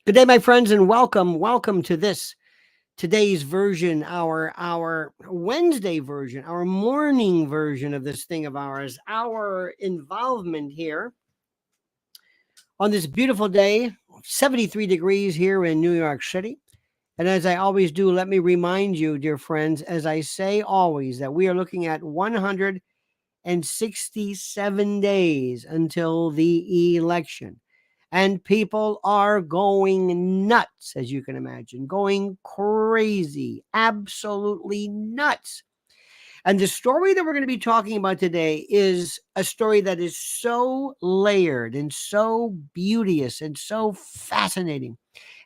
Good day, my friends, and welcome to today's version, our Wednesday version, our morning version of this thing of ours, our involvement here on this beautiful day, 73 degrees here in New York City. And as I always do, let me remind you, dear friends, as I say always, that we are looking at 167 days until the election. And people are going nuts, as you can imagine, going crazy, absolutely nuts. And the story that we're going to be talking about today is a story that is so layered and so beauteous and so fascinating.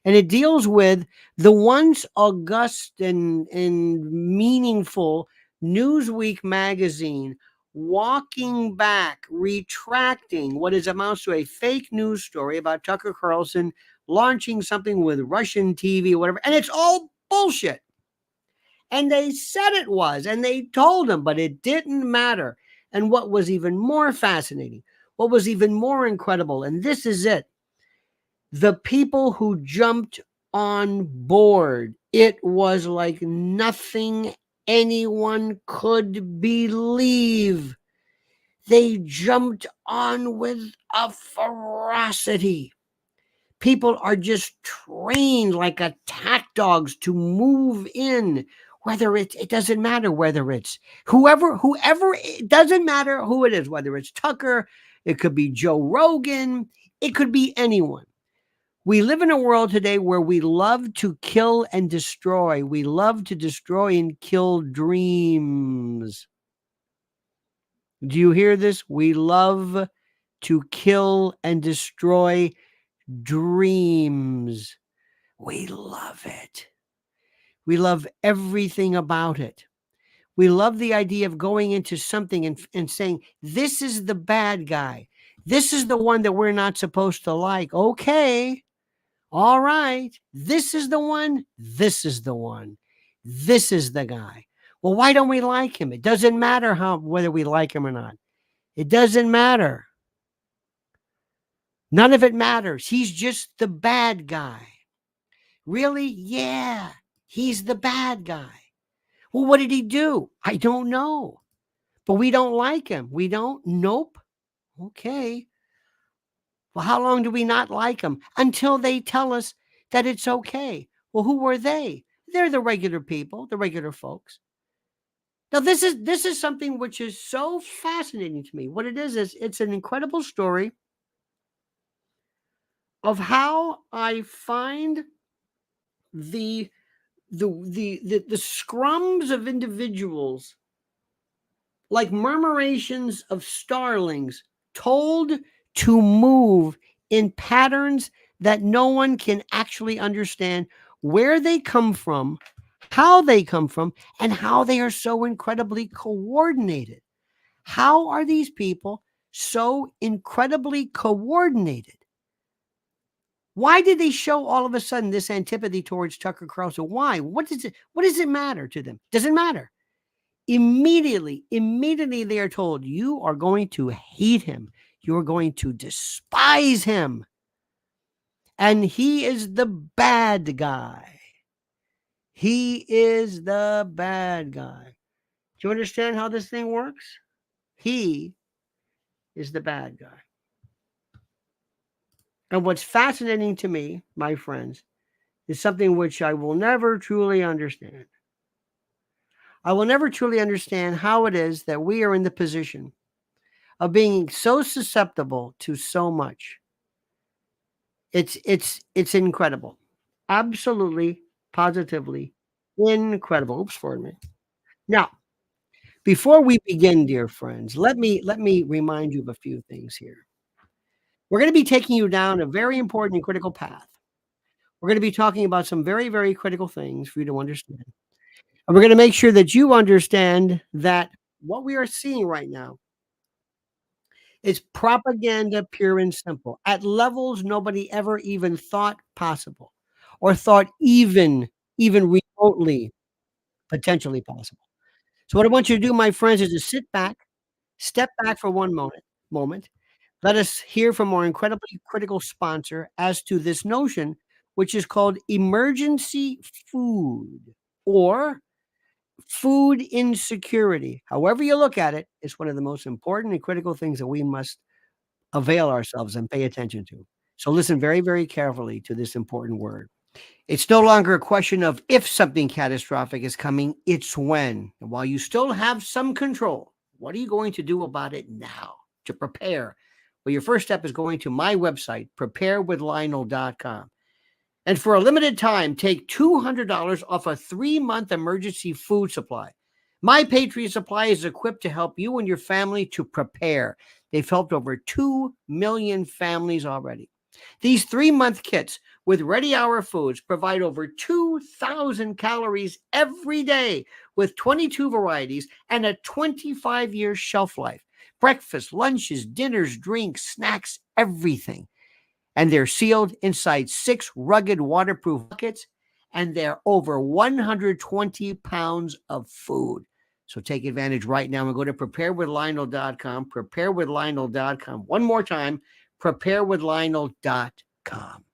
And it deals with the once august and meaningful Newsweek magazine walking back, retracting what is amounts to a fake news story about Tucker Carlson launching something with Russian TV or whatever. And it's all bullshit. And they said it was, and they told him, but it didn't matter. And what was even more fascinating, what was even more incredible, and this is it, the people who jumped on board, it was like nothing anyone could believe. They jumped on with a ferocity. People are just trained like attack dogs to move in. Whether it doesn't matter whether it's whoever, it doesn't matter who it is, whether it's Tucker, it could be Joe Rogan, it could be anyone. We live in a world today where we love to kill and destroy. We love to destroy and kill dreams. Do you hear this? We love to kill and destroy dreams. We love it. We love everything about it. We love the idea of going into something and saying, this is the bad guy. This is the one that we're not supposed to like. Okay. All right. This is the one. This is the one. This is the guy. Well, why don't we like him? It doesn't matter whether we like him or not. It doesn't matter. None of it matters. He's just the bad guy. Really? Yeah, he's the bad guy. Well, what did he do? I don't know. But we don't like him. We don't? Nope. Okay. Well, how long do we not like him? Until they tell us that it's okay. Well, who were they? They're the regular people, the regular folks. Now, this is something which is so fascinating to me. What it is it's an incredible story of how I find the scrums of individuals like murmurations of starlings told to move in patterns that no one can actually understand where they come from, how they come from, and how they are so incredibly coordinated. How are these people so incredibly coordinated? Why did they show all of a sudden this antipathy towards Tucker Carlson? Why? What does it matter to them? Doesn't matter. Immediately they are told, you are going to hate him. You are going to despise him. And he is the bad guy. He is the bad guy. Do you understand how this thing works? He is the bad guy. And what's fascinating to me, my friends, is something which I will never truly understand. I will never truly understand how it is that we are in the position of being so susceptible to so much. It's incredible. Absolutely, positively incredible. Oops, pardon me. Now, before we begin, dear friends, let me remind you of a few things here. We're going to be taking you down a very important and critical path. We're going to be talking about some very, very critical things for you to understand. And we're going to make sure that you understand that what we are seeing right now is propaganda pure and simple at levels nobody ever even thought possible or thought even remotely potentially possible. So what I want you to do, my friends, is to sit back, step back for one moment. Let us hear from our incredibly critical sponsor as to this notion which is called emergency food or food insecurity. However you look at it, it's one of the most important and critical things that we must avail ourselves and pay attention to. So listen very, very carefully to this important word. It's no longer a question of if something catastrophic is coming, it's when. And while you still have some control, what are you going to do about it now to prepare? Well, your first step is going to my website, preparewithlionel.com. And for a limited time, take $200 off a 3-month emergency food supply. My Patriot Supply is equipped to help you and your family to prepare. They've helped over 2 million families already. These 3-month kits with ready hour foods provide over 2,000 calories every day with 22 varieties and a 25-year shelf life. Breakfast, lunches, dinners, drinks, snacks, everything. And they're sealed inside 6 rugged waterproof buckets, and they're over 120 pounds of food. So take advantage right now and go to preparewithlionel.com, preparewithlionel.com. One more time, preparewithlionel.com.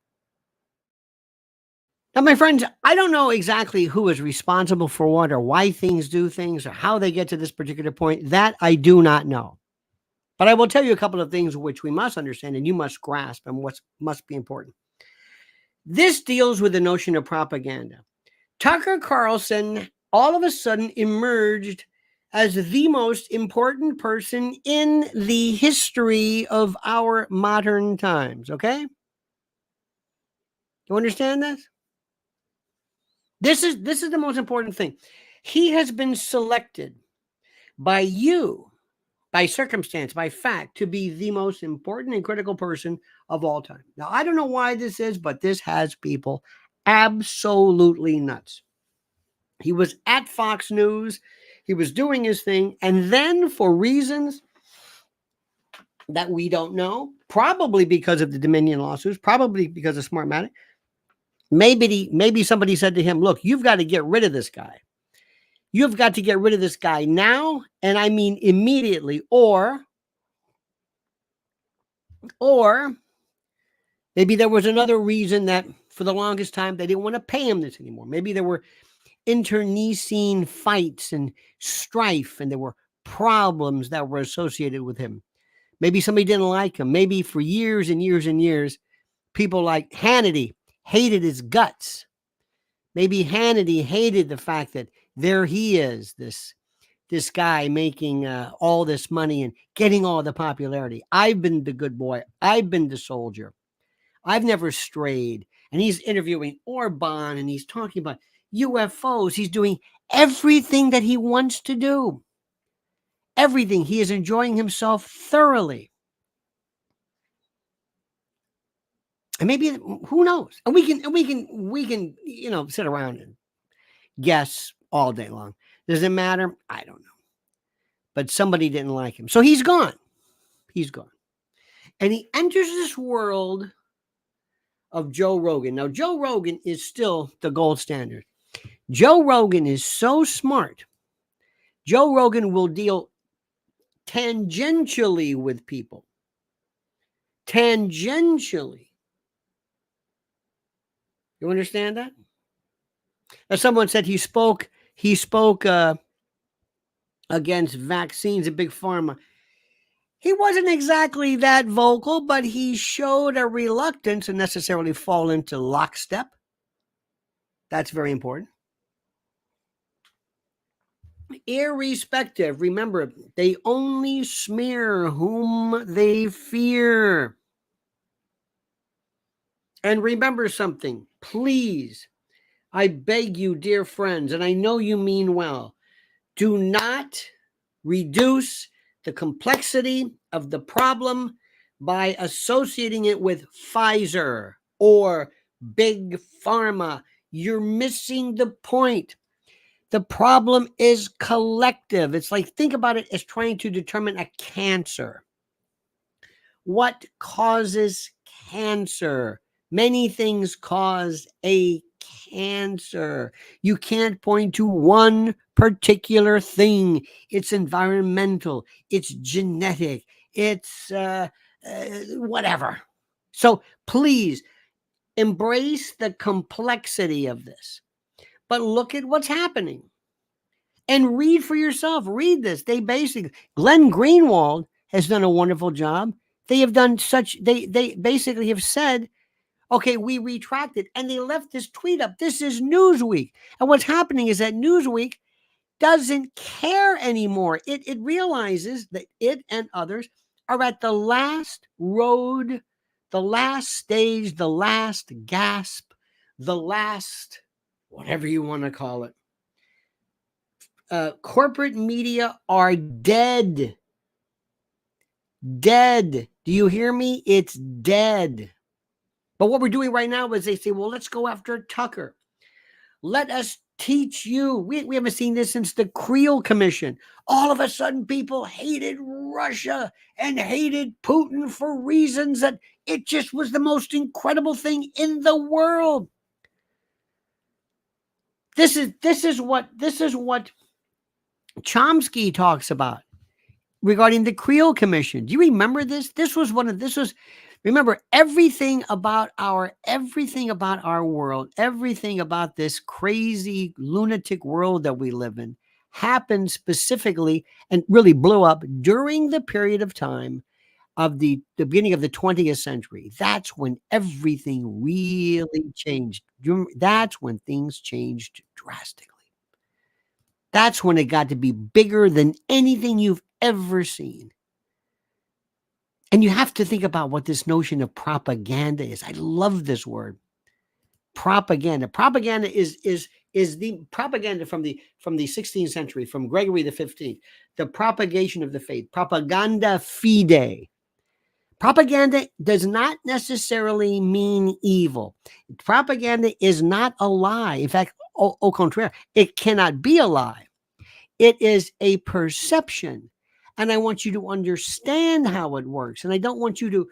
Now, my friends, I don't know exactly who is responsible for what or why things do things or how they get to this particular point. That I do not know. But I will tell you a couple of things which we must understand and you must grasp and what must be important. This deals with the notion of propaganda. Tucker Carlson all of a sudden emerged as the most important person in the history of our modern times, okay? You understand this? This is the most important thing. He has been selected by you, by circumstance, by fact, to be the most important and critical person of all time. Now, I don't know why this is, but this has people absolutely nuts. He was at Fox News. He was doing his thing. And then for reasons that we don't know, probably because of the Dominion lawsuits, probably because of Smartmatic, maybe somebody said to him, look, you've got to get rid of this guy. You've got to get rid of this guy now, and I mean immediately, or maybe there was another reason that for the longest time they didn't want to pay him this anymore. Maybe there were internecine fights and strife, and there were problems that were associated with him. Maybe somebody didn't like him. Maybe for years and years and years, people like Hannity hated his guts. Maybe Hannity hated the fact that there he is, this guy making all this money and getting all the popularity. I've been the good boy. I've been the soldier. I've never strayed. And he's interviewing Orban and he's talking about UFOs. He's doing everything that he wants to do. Everything. He is enjoying himself thoroughly. And maybe, who knows? And we can, sit around and guess all day long. Does it matter? I don't know. But somebody didn't like him. So he's gone. He's gone. And he enters this world of Joe Rogan. Now, Joe Rogan is still the gold standard. Joe Rogan is so smart. Joe Rogan will deal tangentially with people. Tangentially. You understand that? As someone said, he spoke against vaccines and big pharma. He wasn't exactly that vocal, but he showed a reluctance to necessarily fall into lockstep. That's very important. Irrespective, remember, they only smear whom they fear. And remember something, please, I beg you, dear friends, and I know you mean well, do not reduce the complexity of the problem by associating it with Pfizer or big pharma. You're missing the point. The problem is collective. It's like, think about it as trying to determine a cancer. What causes cancer? Many things cause a cancer. You can't point to one particular thing. It's environmental. It's genetic. It's whatever. So please, Embrace the complexity of this. But look at what's happening. And read for yourself. Read this. Glenn Greenwald has done a wonderful job. They have done they basically have said, okay, we retracted, and they left this tweet up. This is Newsweek. And what's happening is that Newsweek doesn't care anymore. It realizes that it and others are at the last road, the last stage, the last gasp, the last, whatever you want to call it. Corporate media are dead. Dead. Do you hear me? It's dead. But what we're doing right now is they say, well, let's go after Tucker. Let us teach you. We haven't seen this since the Creel Commission. All of a sudden, people hated Russia and hated Putin for reasons that it just was the most incredible thing in the world. This is what Chomsky talks about regarding the Creel Commission. Do you remember this? Remember, everything about our world, everything about this crazy lunatic world that we live in happened specifically and really blew up during the period of time of the beginning of the 20th century. That's when everything really changed. That's when things changed drastically. That's when it got to be bigger than anything you've ever seen. And you have to think about what this notion of propaganda is. I love this word. Propaganda. Propaganda is the propaganda from the 16th century, from Gregory the 15th, the propagation of the faith, propaganda fide. Propaganda does not necessarily mean evil. Propaganda is not a lie. In fact, au contraire, it cannot be a lie. It is a perception. And I want you to understand how it works. And I don't want you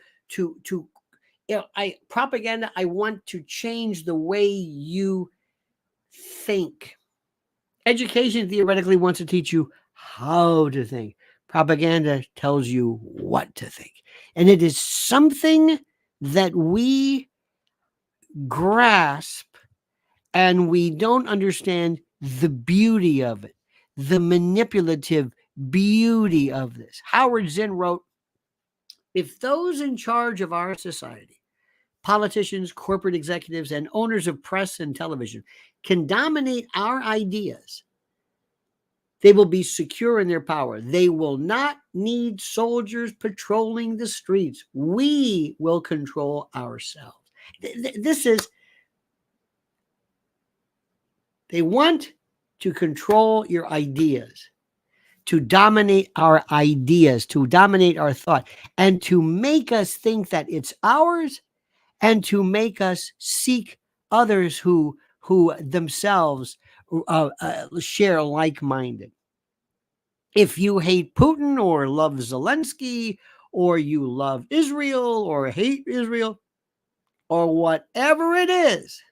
propaganda, I want to change the way you think. Education theoretically wants to teach you how to think. Propaganda tells you what to think. And it is something that we grasp and we don't understand the beauty of it, the manipulative beauty of this. Howard Zinn wrote, if those in charge of our society, politicians, corporate executives, and owners of press and television, can dominate our ideas, they will be secure in their power. They will not need soldiers patrolling the streets. We will control ourselves. They want to control your ideas, to dominate our ideas, to dominate our thought, and to make us think that it's ours, and to make us seek others who themselves share like-minded. If you hate Putin or love Zelensky, or you love Israel or hate Israel, or whatever it is,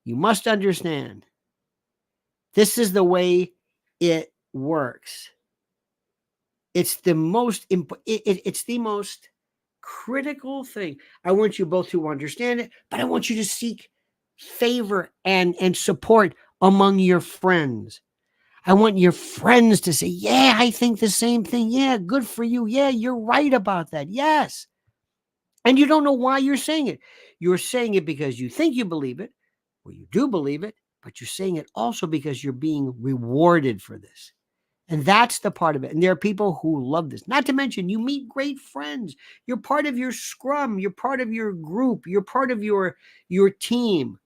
you must understand this is the way it works. It's the most it's the most critical thing. I want you both to understand it, but I want you to seek favor and support among your friends. I want your friends to say, yeah, I think the same thing. Yeah, good for you. Yeah, you're right about that. Yes. And you don't know why you're saying it. You're saying it because you think you believe it, or you do believe it, but you're saying it also because you're being rewarded for this. And that's the part of it. And there are people who love this. Not to mention, you meet great friends. You're part of your scrum. You're part of your group. You're part of your team.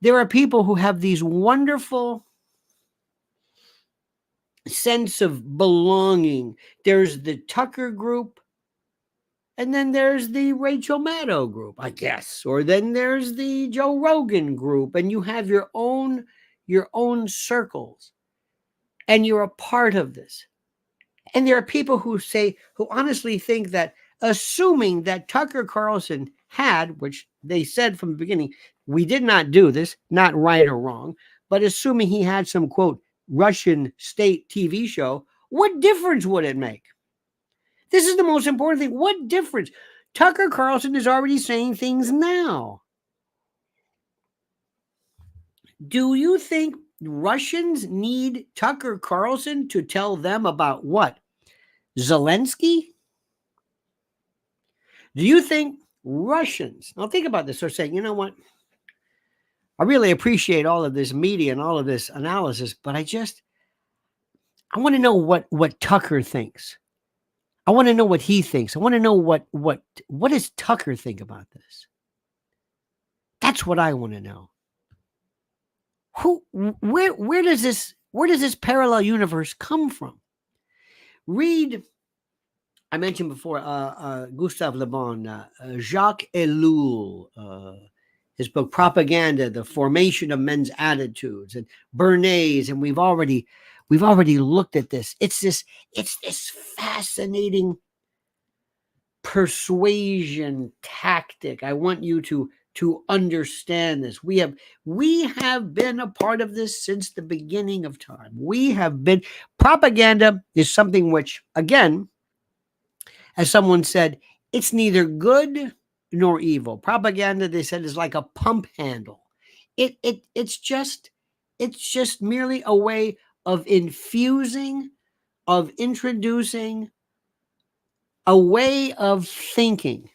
There are people who have these wonderful sense of belonging. There's the Tucker group, and then there's the Rachel Maddow group, I guess. Or then there's the Joe Rogan group, and you have your own circles. And you're a part of this. And there are people who honestly think that, assuming that Tucker Carlson had, which they said from the beginning, we did not do this, not right or wrong, but assuming he had some, quote, Russian state TV show, what difference would it make? This is the most important thing. What difference? Tucker Carlson is already saying things now. Do you think Russians need Tucker Carlson to tell them about what? Zelensky? Do you think Russians, now think about this, are saying, you know what? I really appreciate all of this media and all of this analysis, but I want to know what Tucker thinks. I want to know what he thinks. I want to know what does Tucker think about this? That's what I want to know. Where does this parallel universe come from? Read, I mentioned before, Gustave Le Bon, Jacques Ellul, his book Propaganda: The Formation of Men's Attitudes, and Bernays, and we've already looked at this. It's this fascinating persuasion tactic. I want you to understand this. We have been a part of this since the beginning of time. Propaganda is something which, again, as someone said, it's neither good nor evil. Propaganda, they said, is like a pump handle. It's just merely a way of infusing, of introducing a way of thinking.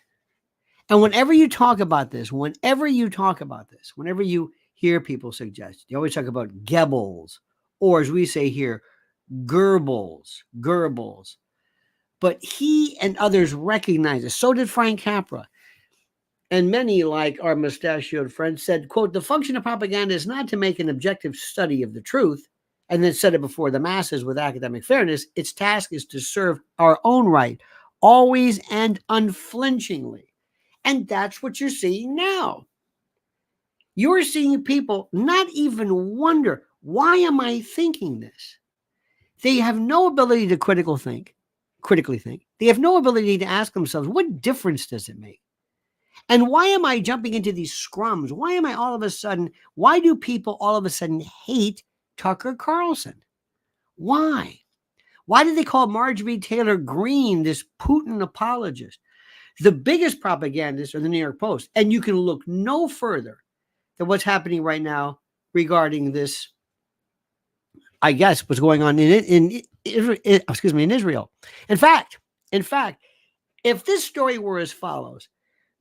And whenever you talk about this, whenever you hear people suggest, you always talk about Goebbels, or as we say here, Goebbels. But he and others recognize it. So did Frank Capra. And many, like our mustachioed friend, said, quote, the function of propaganda is not to make an objective study of the truth and then set it before the masses with academic fairness. Its task is to serve our own right, always and unflinchingly. And that's what you're seeing now. You're seeing people not even wonder, why am I thinking this? They have no ability to critically think. They have no ability to ask themselves, what difference does it make? And why am I jumping into these scrums? Why do people all of a sudden hate Tucker Carlson? Why? Why did they call Marjorie Taylor Greene this Putin apologist? The biggest propagandists are the New York Post. And you can look no further than what's happening right now regarding this, I guess, what's going on in Israel. In fact, if this story were as follows,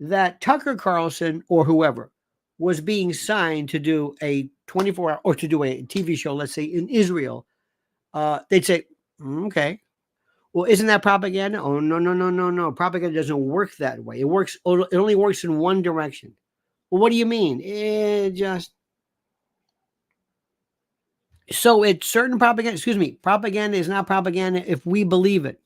that Tucker Carlson or whoever was being signed to do a 24-hour or to do a TV show, let's say in Israel, they'd say, okay. Well, isn't that propaganda? Oh, no. Propaganda doesn't work that way. It only works in one direction. Well, what do you mean? So it's certain propaganda. Propaganda is not propaganda if we believe it.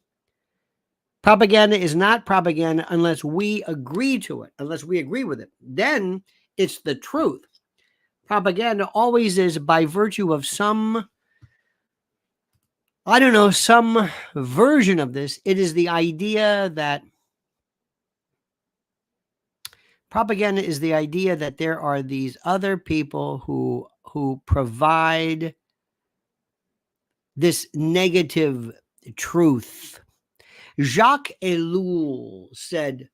Propaganda is not propaganda unless we agree to it, unless we agree with it. Then it's the truth. Propaganda always is by virtue of some version of this. It is the idea that propaganda is the idea that there are these other people who provide this negative truth. Jacques Ellul said,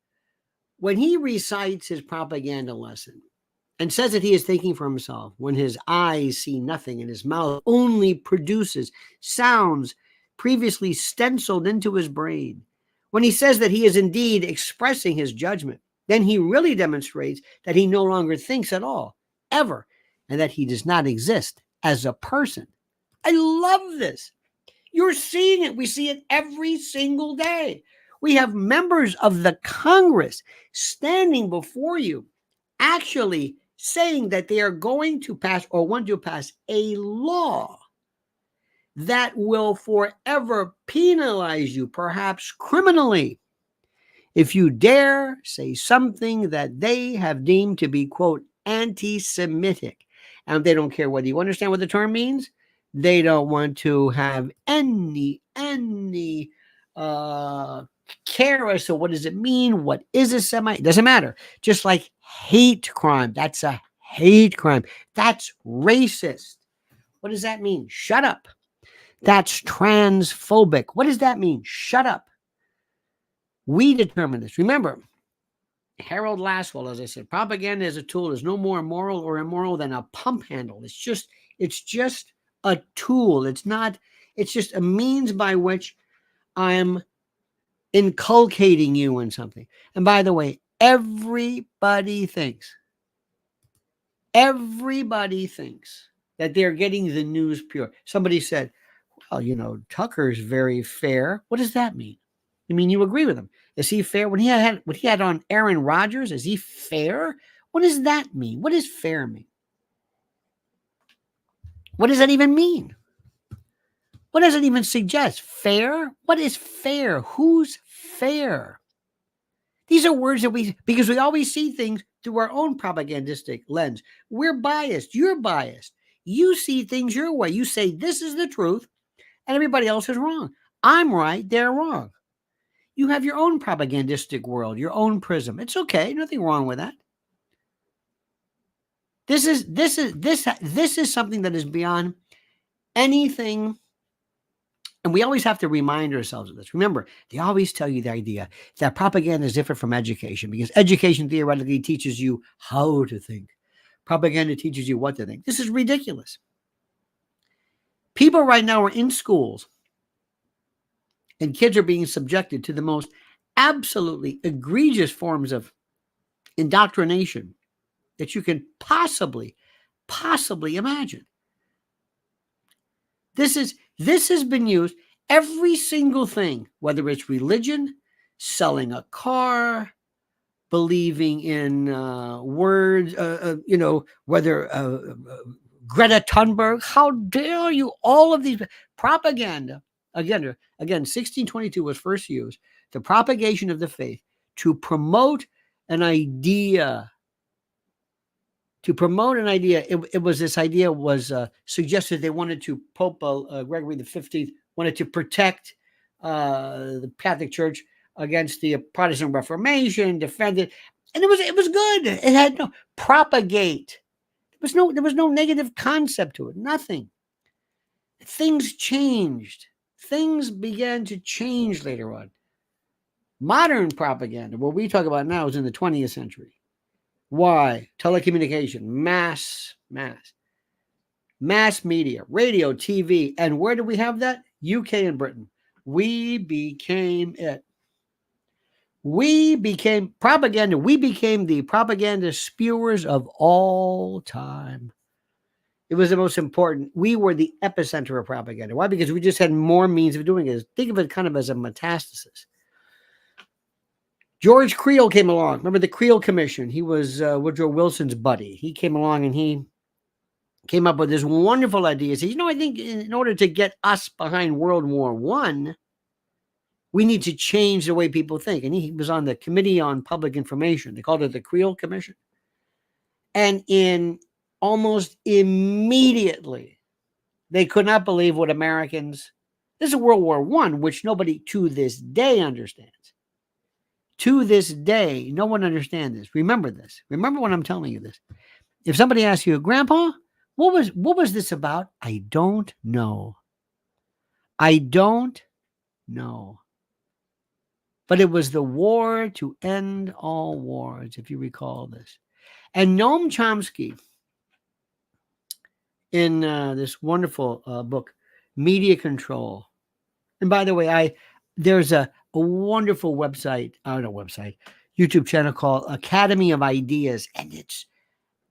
when he recites his propaganda lesson and says that he is thinking for himself, when his eyes see nothing and his mouth only produces sounds previously stenciled into his brain, when he says that he is indeed expressing his judgment, then he really demonstrates that he no longer thinks at all, ever, and that he does not exist as a person. I love this. You're seeing it. We see it every single day. We have members of the Congress standing before you, actually saying that they are going to pass or want to pass a law that will forever penalize you, perhaps criminally, if you dare say something that they have deemed to be, quote, anti-Semitic. And they don't care whether you understand what the term means. They don't want to have any care as to what does it mean? What is a Semite? It doesn't matter. Just like hate crime. That's a hate crime. That's racist. What does that mean? Shut up. That's transphobic. What does that mean? Shut up. We determine this. Remember, Harold Laswell, as I said, propaganda as a tool is no more moral or immoral than a pump handle. It's just a tool. It's just a means by which I'm inculcating you in something. And by the way, everybody thinks that they're getting the news pure. Somebody said, well, Tucker's very fair. What does that mean? You mean you agree with him? Is he fair? When he had on Aaron Rodgers, is he fair? What does that mean? What does fair mean? What does that even mean? What does it even suggest? Fair? What is fair? Who's fair? These are words that because we always see things through our own propagandistic lens. We're biased. You're biased. You see things your way. You say this is the truth and everybody else is wrong. I'm right. They're wrong. You have your own propagandistic world, your own prism. It's okay. Nothing wrong with that. This is something that is beyond anything. And we always have to remind ourselves of this. Remember, they always tell you the idea that propaganda is different from education because education theoretically teaches you how to think. Propaganda teaches you what to think. This is ridiculous. People right now are in schools and kids are being subjected to the most absolutely egregious forms of indoctrination that you can possibly imagine. This has been used, every single thing, whether it's religion, selling a car, believing in words, whether Greta Thunberg, how dare you, all of these propaganda. Again, 1622 was first used, the propagation of the faith to promote an idea. It was this idea was suggested they wanted to, Pope Gregory the 15th wanted to protect the Catholic Church against the Protestant Reformation, defend it, and it was good. It had no propagate. There was no negative concept to it. Nothing. Things changed. Things began to change later on. Modern propaganda, what we talk about now, is in the 20th century. Why? Telecommunication, mass media, radio, TV. And where do we have that? UK and Britain. We became it. We became propaganda. We became the propaganda spewers of all time. It was the most important. We were the epicenter of propaganda. Why? Because we just had more means of doing it. Think of it kind of as a metastasis. George Creel came along. Remember the Creel Commission? He was Woodrow Wilson's buddy. He came along and he came up with this wonderful idea. He said, I think in order to get us behind World War I, we need to change the way people think. And he was on the Committee on Public Information. They called it the Creel Commission. And almost immediately, they could not believe what Americans, this is World War I, which nobody to this day understands. To this day, no one understands this. Remember this. Remember when I'm telling you this. If somebody asks you, Grandpa, what was this about? I don't know. I don't know. But it was the war to end all wars, if you recall this. And Noam Chomsky, in this wonderful book, Media Control. And by the way, there's a wonderful YouTube channel called Academy of Ideas. And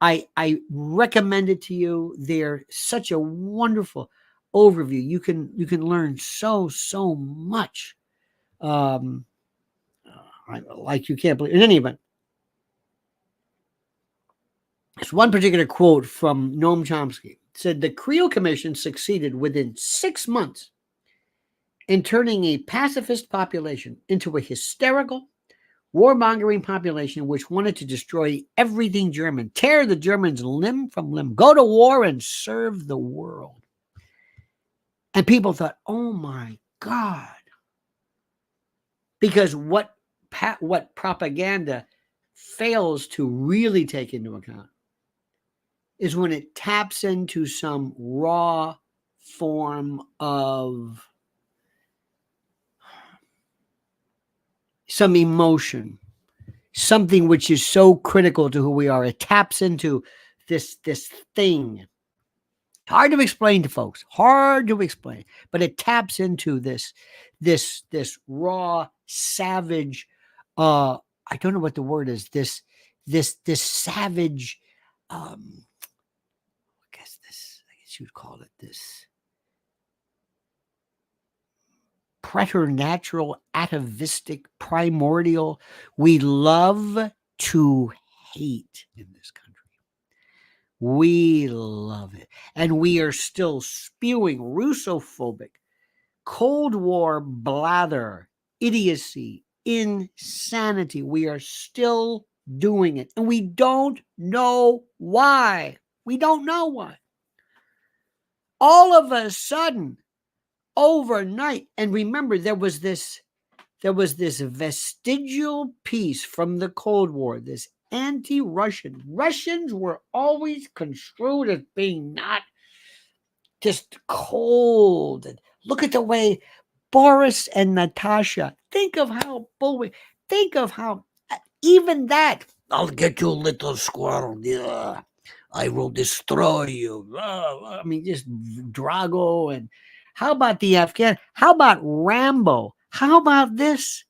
I recommend it to you. They're such a wonderful overview. You can learn so much. Like you can't believe. In any event, there's one particular quote from Noam Chomsky. It said, the Creel Commission succeeded within 6 months in turning a pacifist population into a hysterical, warmongering population which wanted to destroy everything German, tear the Germans limb from limb, go to war and serve the world. And people thought, oh my God. Because what propaganda fails to really take into account is when it taps into some raw form of some emotion. something which is so critical to who we are. It taps into this thing. Hard to explain to folks. Hard to explain, but it taps into this raw, savage. I don't know what the word is. This savage. I guess you'd call it this preternatural, atavistic, primordial. We love to hate in this country. We love it. And we are still spewing Russophobic, Cold War blather, idiocy, insanity. We are still doing it. And we don't know why. We don't know why. All of a sudden, overnight, and remember, there was this vestigial piece from the Cold War, this anti-Russian. Russians were always construed as being not just cold. And look at the way Boris and Natasha, think of how even that, I'll get you, little squirrel. Yeah, I will destroy you. I mean, just Drago. And how about the Afghan? How about Rambo? How about this?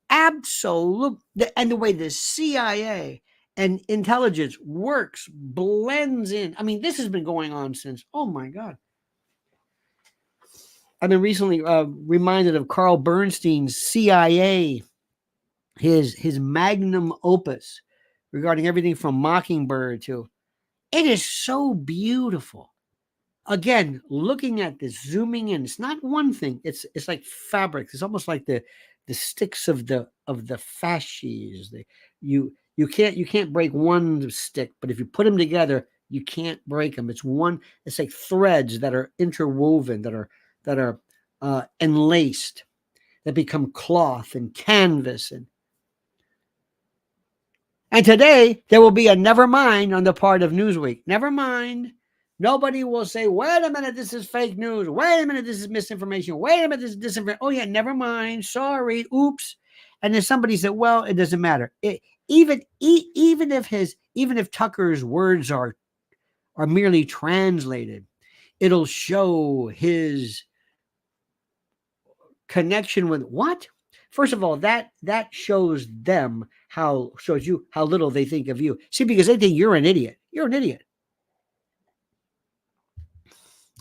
Absolute. And the way the CIA and intelligence works, blends in. I mean, this has been going on since, oh my God. I've been recently reminded of Carl Bernstein's CIA, his magnum opus regarding everything from Mockingbird to, it is so beautiful. Again, looking at this, zooming in, it's not one thing. It's like fabric. It's almost like the sticks of the fasces. You can't break one stick, but if you put them together, you can't break them. It's one. It's like threads that are interwoven, that are enlaced, that become cloth and canvas. And today there will be a never mind on the part of Newsweek. Never mind. Nobody will say, wait a minute, this is fake news. Wait a minute, this is misinformation. Wait a minute, this is disinformation. Oh yeah, never mind. Sorry, oops. And then somebody said, well, it doesn't matter. Even if Tucker's words are merely translated, it'll show his connection with what? First of all, that shows them shows you how little they think of you. See, because they think you're an idiot. You're an idiot.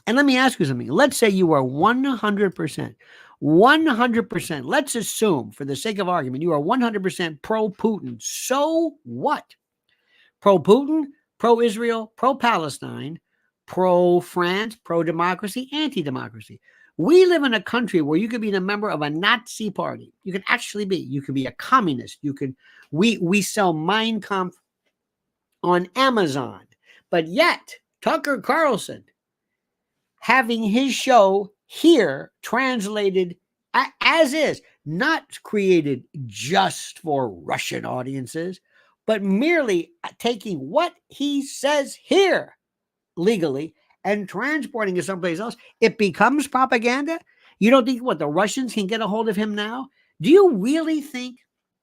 And let me ask you something. Let's say you are 100%, let's assume for the sake of argument, you are 100% pro-Putin. So what? Pro-Putin, pro-Israel, pro-Palestine, pro-France, pro-democracy, anti-democracy. We live in a country where you could be a member of a Nazi party. You can actually be. You can be a communist. We sell Mein Kampf on Amazon. But yet, Tucker Carlson, having his show here translated as is, not created just for Russian audiences, but merely taking what he says here legally and transporting it someplace else, it becomes propaganda. You don't think the Russians can get a hold of him now? Do you really think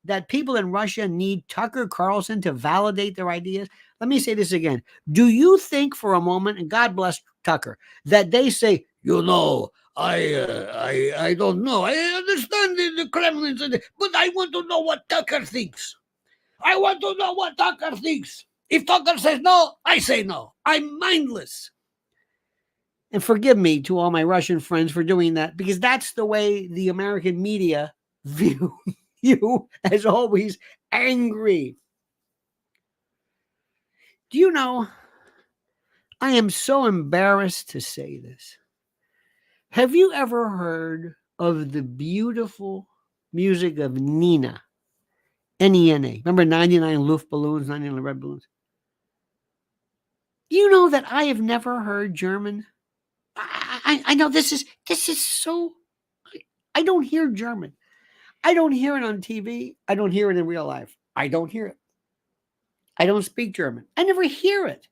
that people in Russia need Tucker Carlson to validate their ideas? Let me say this again. Do you think for a moment, and God bless Tucker, that they say, I don't know. I understand the Kremlin, but I want to know what Tucker thinks. I want to know what Tucker thinks. If Tucker says no, I say no. I'm mindless. And forgive me to all my Russian friends for doing that, because that's the way the American media view you, as always, angry. Do you know, I am so embarrassed to say this. Have you ever heard of the beautiful music of Nina? N-E-N-A. Remember 99 Luftballons, 99 red balloons? Do you know that I have never heard German? I know this is so, I don't hear German. I don't hear it on TV. I don't hear it in real life. I don't hear it. I don't speak German. I never hear it.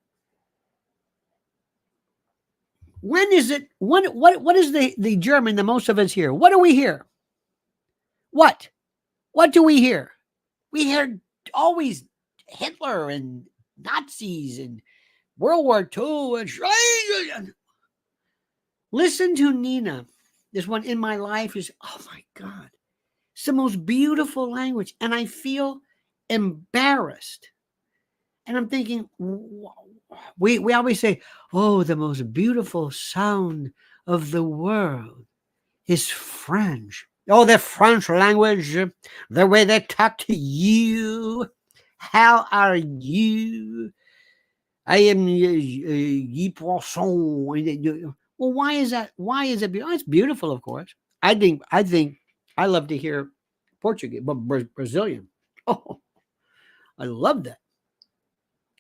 When is it? What is the German that most of us hear? What do we hear? What do we hear? We hear always Hitler and Nazis and World War II and listen to Nina. This one, In My Life, is, oh my God, it's the most beautiful language. And I feel embarrassed. And I'm thinking, we always say, oh, the most beautiful sound of the world is French. Oh, the French language, the way they talk to you. How are you? I am Guy Poisson. Well, why is that? Why is it beautiful? It's beautiful, of course. I think I love to hear Portuguese, but Brazilian. Oh, I love that.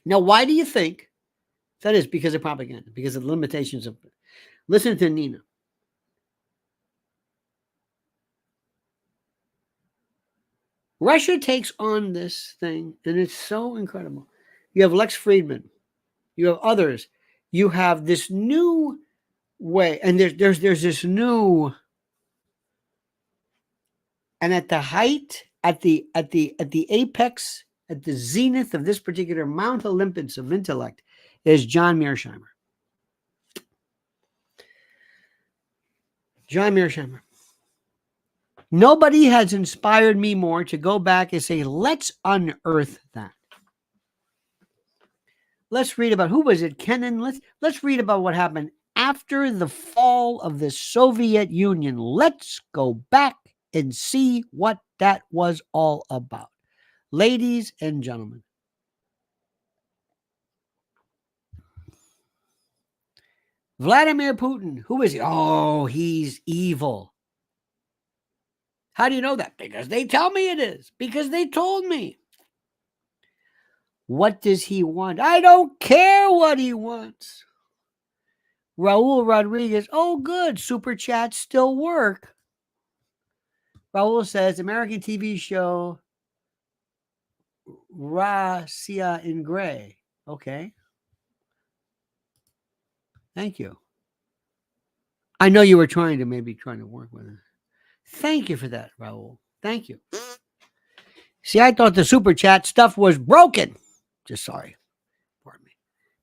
Now, why do you think that is? Because of propaganda, because of the limitations of. Listen to Nina. Russia takes on this thing, and it's so incredible. You have Lex Friedman, you have others, you have this new way, and there's this new, and at the height, at the apex, at the zenith of this particular Mount Olympus of intellect, is John Mearsheimer. John Mearsheimer. Nobody has inspired me more to go back and say, let's unearth that. Let's read about, who was it, Kennan? Let's read about what happened after the fall of the Soviet Union. Let's go back and see what that was all about. Ladies and gentlemen, Vladimir Putin, who is he? Oh, he's evil. How do you know that? Because they tell me it is. Because they told me. What does he want? I don't care what he wants. Raul Rodriguez, oh, good. Super chats still work. Raul says, American TV show Russia in Gray. Okay. Thank you. I know you were trying to work with it. Thank you for that, Raul. Thank you. See, I thought the super chat stuff was broken. Just sorry. Pardon me.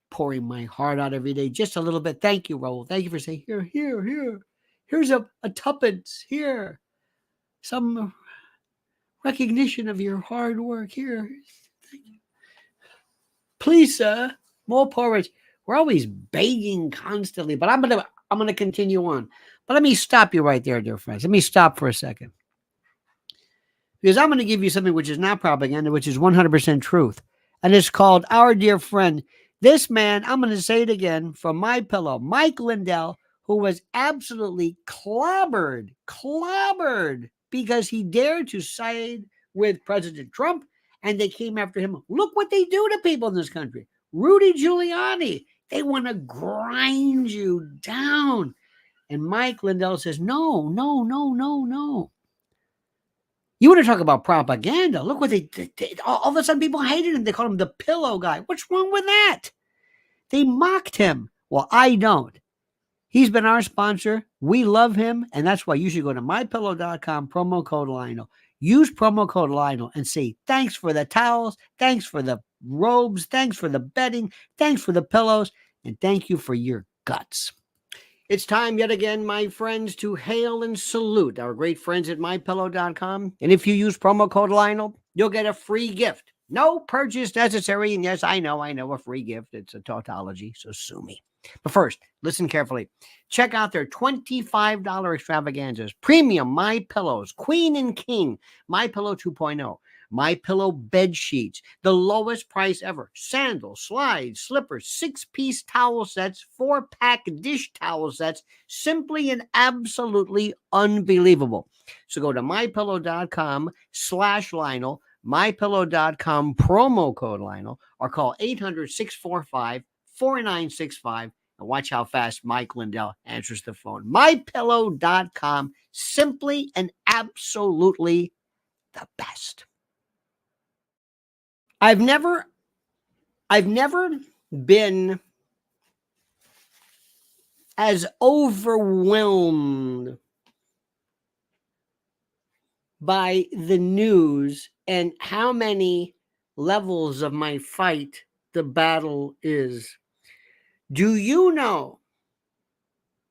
Pouring my heart out every day just a little bit. Thank you, Raul. Thank you for saying, here. Here's a tuppence. Here. Some recognition of your hard work. Here. Thank you. Please, sir. More porridge. We're always begging constantly, but I'm gonna continue on. But let me stop you right there, dear friends. Let me stop for a second. Because I'm going to give you something which is not propaganda, which is 100% truth. And it's called our dear friend. This man, I'm going to say it again, from My Pillow, Mike Lindell, who was absolutely clobbered because he dared to side with President Trump, and they came after him. Look what they do to people in this country. Rudy Giuliani, they want to grind you down. And Mike Lindell says, no. You want to talk about propaganda? Look what they all of a sudden people hated him. They called him the pillow guy. What's wrong with that? They mocked him. Well, I don't. He's been our sponsor. We love him. And that's why you should go to mypillow.com, promo code Lionel. Use promo code Lionel and say, thanks for the towels. Thanks for the robes. Thanks for the bedding. Thanks for the pillows. And thank you for your guts. It's time yet again, my friends, to hail and salute our great friends at mypillow.com. And if you use promo code Lionel, you'll get a free gift. No purchase necessary. And yes, I know a free gift. It's a tautology, so sue me. But first, listen carefully. Check out their $25 extravaganzas. Premium My Pillows, Queen and King, My Pillow 2.0. My Pillow bed sheets, the lowest price ever. Sandals, slides, slippers, 6-piece towel sets, 4-pack dish towel sets. Simply and absolutely unbelievable. So go to mypillow.com/Lionel, mypillow.com, promo code Lionel, or call 800-645-4965 and watch how fast Mike Lindell answers the phone. mypillow.com, simply and absolutely the best. I've never been as overwhelmed by the news and how many levels of my fight the battle is. Do you know?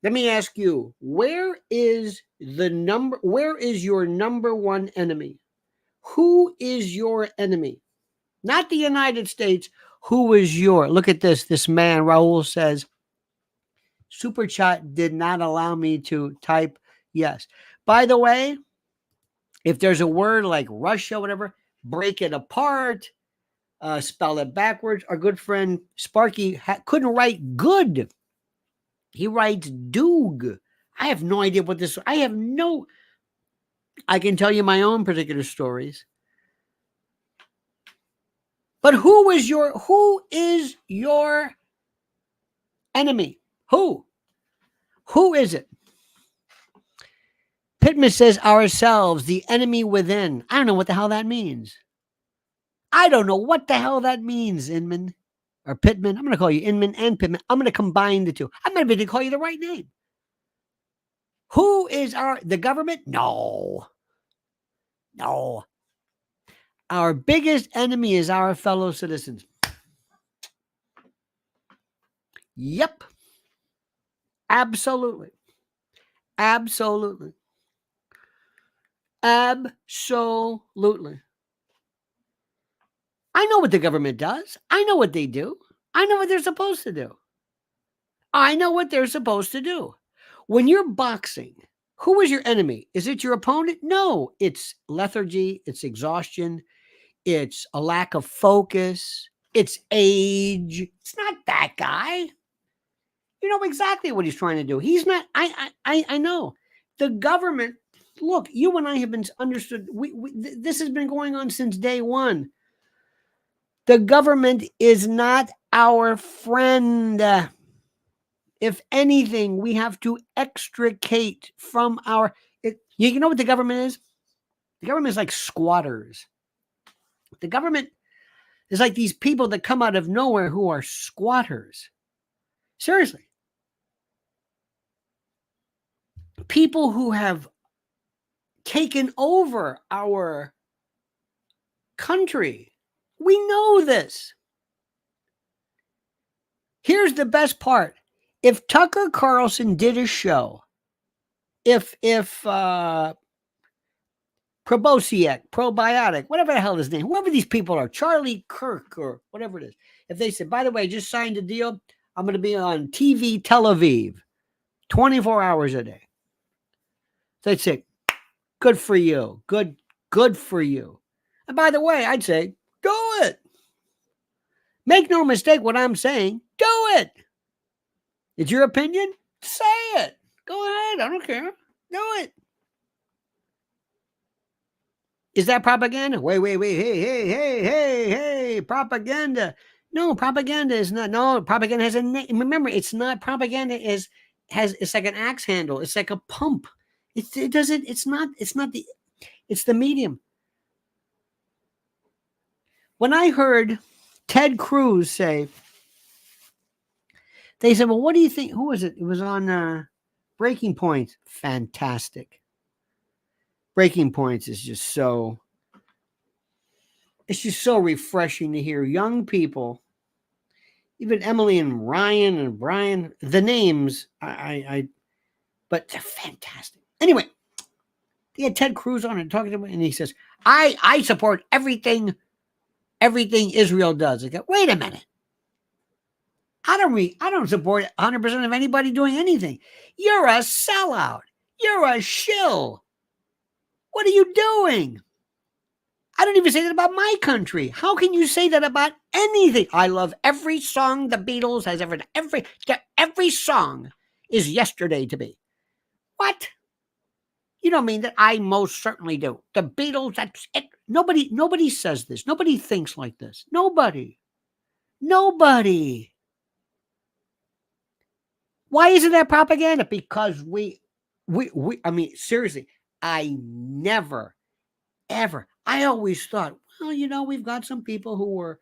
Let me ask you, where is your number one enemy? Who is your enemy? Not the United States. Who is look at this. This man, Raul, says, Super Chat did not allow me to type yes. By the way, if there's a word like Russia, whatever, break it apart, spell it backwards. Our good friend Sparky couldn't write good. He writes doog. I have no idea what this. I can tell you my own particular stories. But who is your enemy? Who is it? Pittman says ourselves, the enemy within. I don't know what the hell that means. Inman or Pittman. I'm going to call you Inman and Pittman. I'm going to combine the two. I'm not even going to call you the right name. Who is the government? No. Our biggest enemy is our fellow citizens. Yep. Absolutely. I know what the government does. I know what they do. I know what they're supposed to do. When you're boxing, who is your enemy? Is it your opponent? No, it's lethargy, it's exhaustion, it's a lack of focus, it's age. It's not that guy. You know exactly what he's trying to do. He's not. I know. The government. Look, you and I have been understood. This has been going on since day one. The government is not our friend. If anything, we have to extricate from you know what the government is? The government is like squatters. The government is like these people that come out of nowhere who are squatters. Seriously. People who have taken over our country. We know this. Here's the best part. If Tucker Carlson did a show, if probiotic, whatever the hell his name, whoever these people are, Charlie Kirk or whatever it is, if they said, by the way, I just signed a deal, I'm going to be on TV Tel Aviv 24 hours a day. They'd say, good for you. Good for you. And by the way, I'd say, do it. Make no mistake what I'm saying. Do it. It's your opinion? Say it. Go ahead. I don't care. Do it. Is that propaganda? Wait. Hey. Propaganda. No, propaganda is not. No, propaganda has a name. Remember, it's not propaganda. It's like an axe handle. It's like a pump. It's the medium. When I heard Ted Cruz say, they said, well, what do you think? Who was it? It was on Breaking Points. Fantastic. Breaking Points is just so refreshing to hear young people, even Emily and Ryan and Brian, the names, but they're fantastic. Anyway, they had Ted Cruz on and talking to him, and he says, I support everything Israel does. I go, wait a minute. I don't support 100% of anybody doing anything. You're a sellout. You're a shill. What are you doing? I don't even say that about my country. How can you say that about anything? I love every song the Beatles has ever done. Every song is yesterday to me. What? You don't mean that? I most certainly do. The Beatles, that's it. Nobody says this. Nobody thinks like this. Nobody. Why isn't that propaganda? Because I mean, seriously, I never, ever, I always thought, well, we've got some people who were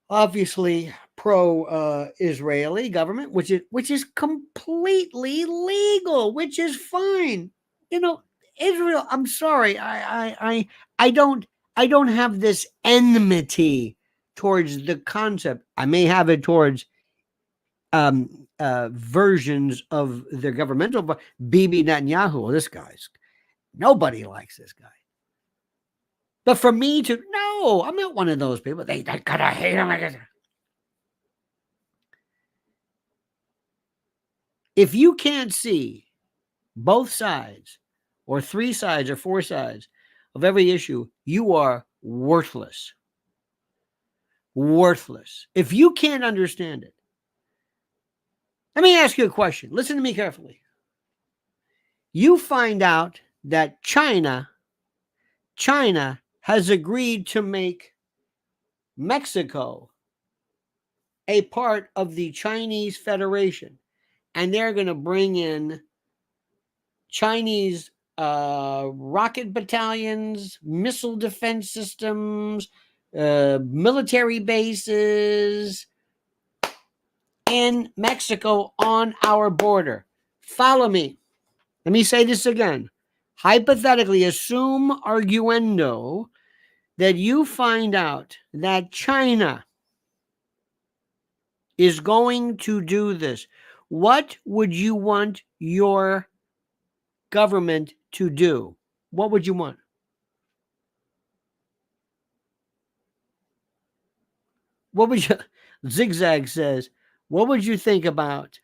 obviously pro-Israeli government, which is completely legal, which is fine. Israel, I'm sorry. I don't have this enmity towards the concept. I may have it towards versions of their governmental, but Bibi Netanyahu, this guy's, nobody likes this guy. But for me to, no, I'm not one of those people. They gotta hate him. If you can't see both sides or three sides or four sides of every issue, you are worthless. Worthless. If you can't understand it, let me ask you a question. Listen to me carefully. You find out that China has agreed to make Mexico a part of the Chinese Federation, and they're going to bring in Chinese rocket battalions, missile defense systems, military bases in Mexico on our border. Follow me. Let me say this again. Hypothetically, assume arguendo that you find out that China is going to do this. What would you want your government to do? What would you want? What would you, Zigzag says, what would you think about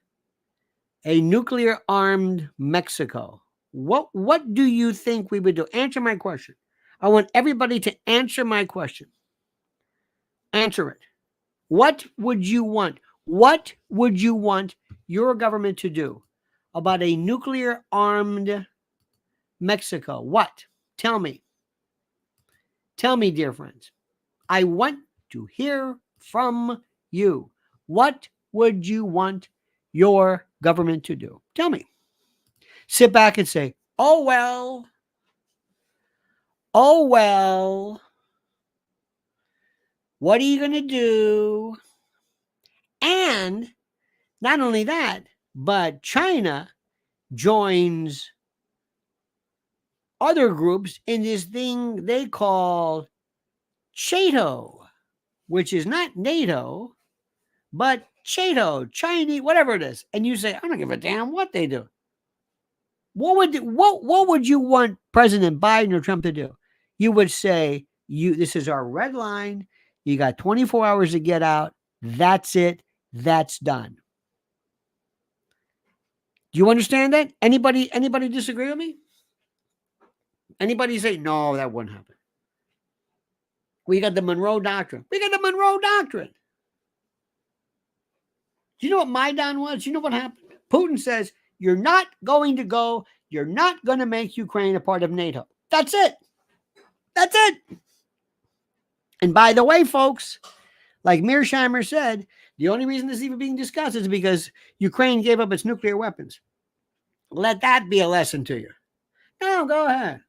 a nuclear armed Mexico? What do you think we would do? Answer my question. I want everybody to answer my question. Answer it. What would you want? What would you want your government to do about a nuclear armed Mexico? What? Tell me. Tell me, dear friends. I want to hear from you. What would you want your government to do? Tell me. Sit back and say, oh, well. Oh, well. What are you going to do? And not only that, but China joins other groups in this thing they call CHATO, which is not NATO, but CHATO, Chinese, whatever it is. And you say, I don't give a damn what they do. What would you want President Biden or Trump to do? You would say, this is our red line. You got 24 hours to get out. That's it. That's done. Do you understand that? Anybody disagree with me? Anybody say, no, that wouldn't happen? We got the Monroe Doctrine. We got the Monroe Doctrine. Do you know what Maidan was? You know what happened? Putin says, you're not going to go. You're not going to make Ukraine a part of NATO. That's it. That's it. And by the way, folks, like Mearsheimer said, the only reason this is even being discussed is because Ukraine gave up its nuclear weapons. Let that be a lesson to you. No, go ahead.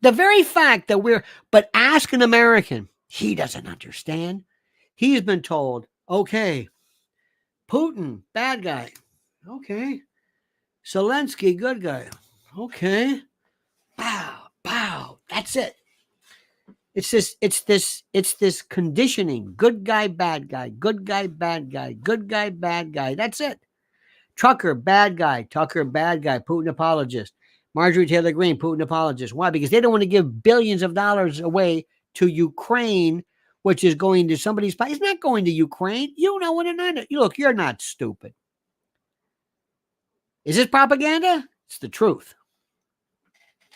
The very fact that but ask an American, he doesn't understand. He's been told, okay, Putin, bad guy. Okay. Zelensky, good guy. Okay. Bow. That's it. It's this conditioning. Good guy, bad guy. Good guy, bad guy. Good guy, bad guy. That's it. Tucker, bad guy. Tucker, bad guy. Putin apologist. Marjorie Taylor Greene, Putin apologist. Why? Because they don't want to give billions of dollars away to Ukraine, which is going to somebody's place. It's not going to Ukraine. You know what? Look, you're not stupid. Is this propaganda? It's the truth.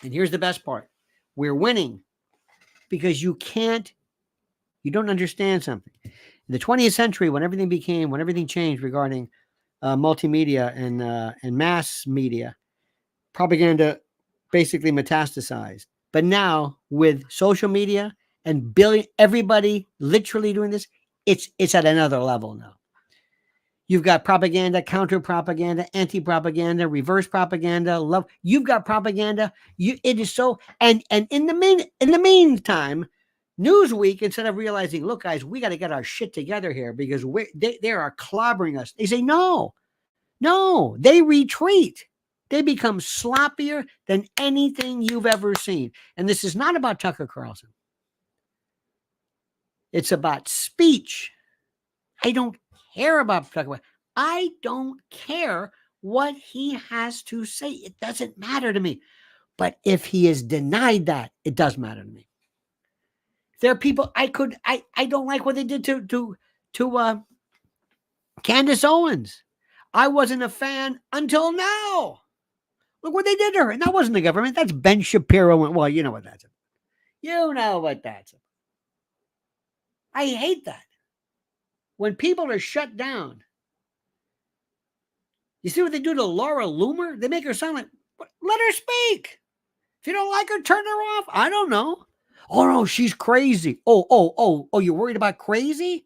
And here's the best part. We're winning because you don't understand something. In the 20th century, when everything changed regarding multimedia and mass media, propaganda basically metastasized. But now with social media and everybody literally doing this, it's at another level now. You've got propaganda, counter propaganda, anti-propaganda, reverse propaganda, love. You've got propaganda. It is so. And in the meantime, Newsweek, instead of realizing, look, guys, we got to get our shit together here because they are clobbering us. They say, no, No, they retreat. They become sloppier than anything you've ever seen. And this is not about Tucker Carlson. It's about speech. I don't care about Tucker. I don't care what he has to say. It doesn't matter to me. But if he is denied that, it does matter to me. There are people I don't like what they did to Candace Owens. I wasn't a fan until now. Look what they did to her. And that wasn't the government. That's Ben Shapiro. Well, you know what that's about. You know what that's about. I hate that. When people are shut down. You see what they do to Laura Loomer? They make her sound like, let her speak. If you don't like her, turn her off. I don't know. Oh, no, she's crazy. Oh, you're worried about crazy?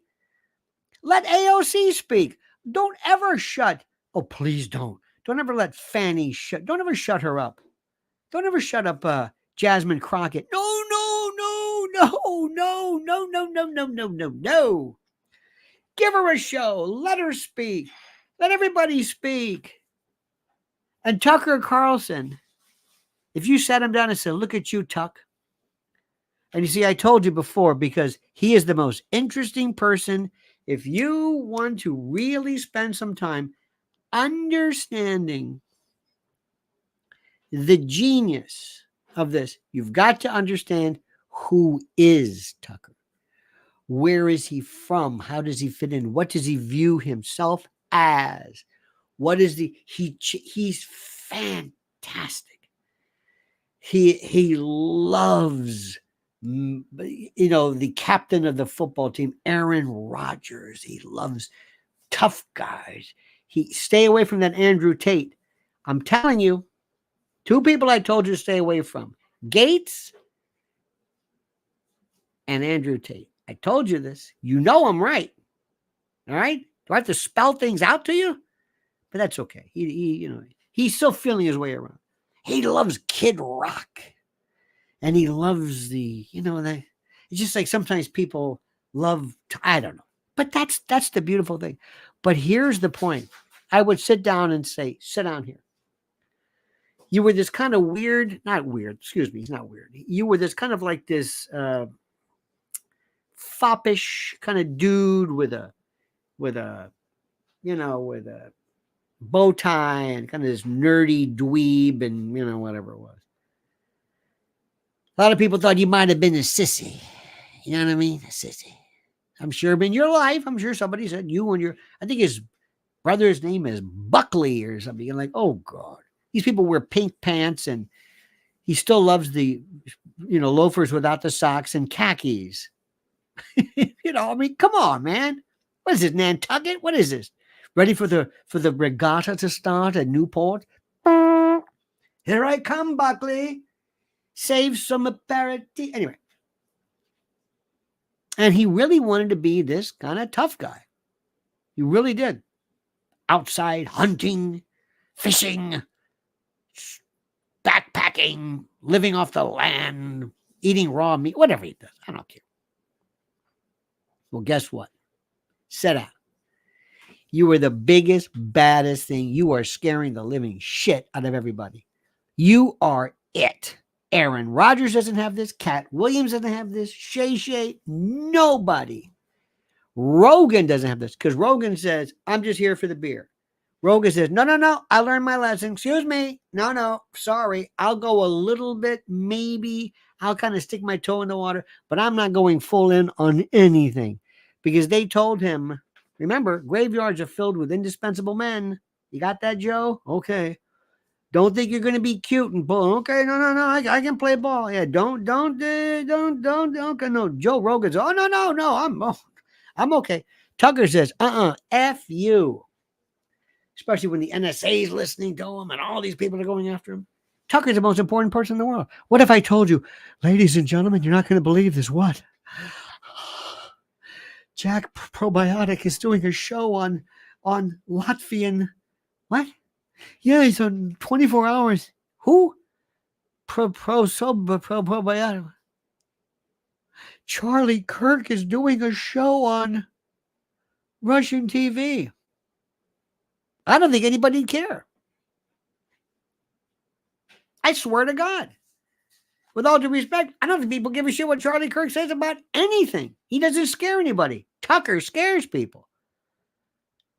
Let AOC speak. Don't ever shut. Oh, please don't. Don't ever let Fanny shut. Don't ever shut her up. Don't ever shut up Jasmine Crockett. No. Give her a show. Let her speak. Let everybody speak. And Tucker Carlson, if you sat him down and said, look at you, Tuck. And you see, I told you before, because he is the most interesting person. If you want to really spend some time understanding the genius of this, you've got to understand who is Tucker. Where is he from? How does he fit in? What does he view himself as? What is he's fantastic. He loves, the captain of the football team, Aaron Rodgers. He loves tough guys. Stay away from that Andrew Tate. I'm telling you, two people I told you to stay away from, Gates and Andrew Tate. I told you this. You know I'm right. All right? Do I have to spell things out to you? But that's okay. He's still feeling his way around. He loves Kid Rock. And he loves it's just like sometimes people love, I don't know. But that's the beautiful thing. But here's the point. I would sit down and say, sit down here. You were this kind of not weird. It's not weird. You were this kind of like this foppish kind of dude with a bow tie and kind of this nerdy dweeb and whatever it was. A lot of people thought you might have been a sissy. You know what I mean? A sissy. I'm sure in your life, I'm sure somebody said you and I think his brother's name is Buckley or something. You're like, oh God. These people wear pink pants and he still loves the, loafers without the socks and khakis. I mean, come on, man. What is this, Nantucket? What is this? Ready for the regatta to start at Newport? Here I come, Buckley. Save some aperitif. Anyway. And he really wanted to be this kind of tough guy. He really did. Outside hunting, fishing, backpacking, living off the land, eating raw meat, whatever he does. I don't care. Well, guess what? Sit out. You were the biggest, baddest thing. You are scaring the living shit out of everybody. You are it. Aaron Rodgers doesn't have this. Cat Williams doesn't have this. Shay. Nobody. Rogan doesn't have this because Rogan says, I'm just here for the beer. Rogan says, no. I learned my lesson. Excuse me. No. Sorry. I'll go a little bit. Maybe I'll kind of stick my toe in the water, but I'm not going full in on anything because they told him, remember, graveyards are filled with indispensable men. You got that, Joe? Okay. Don't think you're going to be cute and bull. Okay, no. I can play ball. Yeah, don't. Okay, no. Joe Rogan's. Oh no. I'm okay. Tucker says, F you. Especially when the NSA is listening to him and all these people are going after him. Tucker's the most important person in the world. What if I told you, ladies and gentlemen, you're not going to believe this? What? Jack Probiotic is doing a show on Latvian. What? Yeah, he's on 24 hours. Who? Probiotic. Charlie Kirk is doing a show on Russian TV. I don't think anybody'd care. I swear to God. With all due respect, I don't think people give a shit what Charlie Kirk says about anything. He doesn't scare anybody. Tucker scares people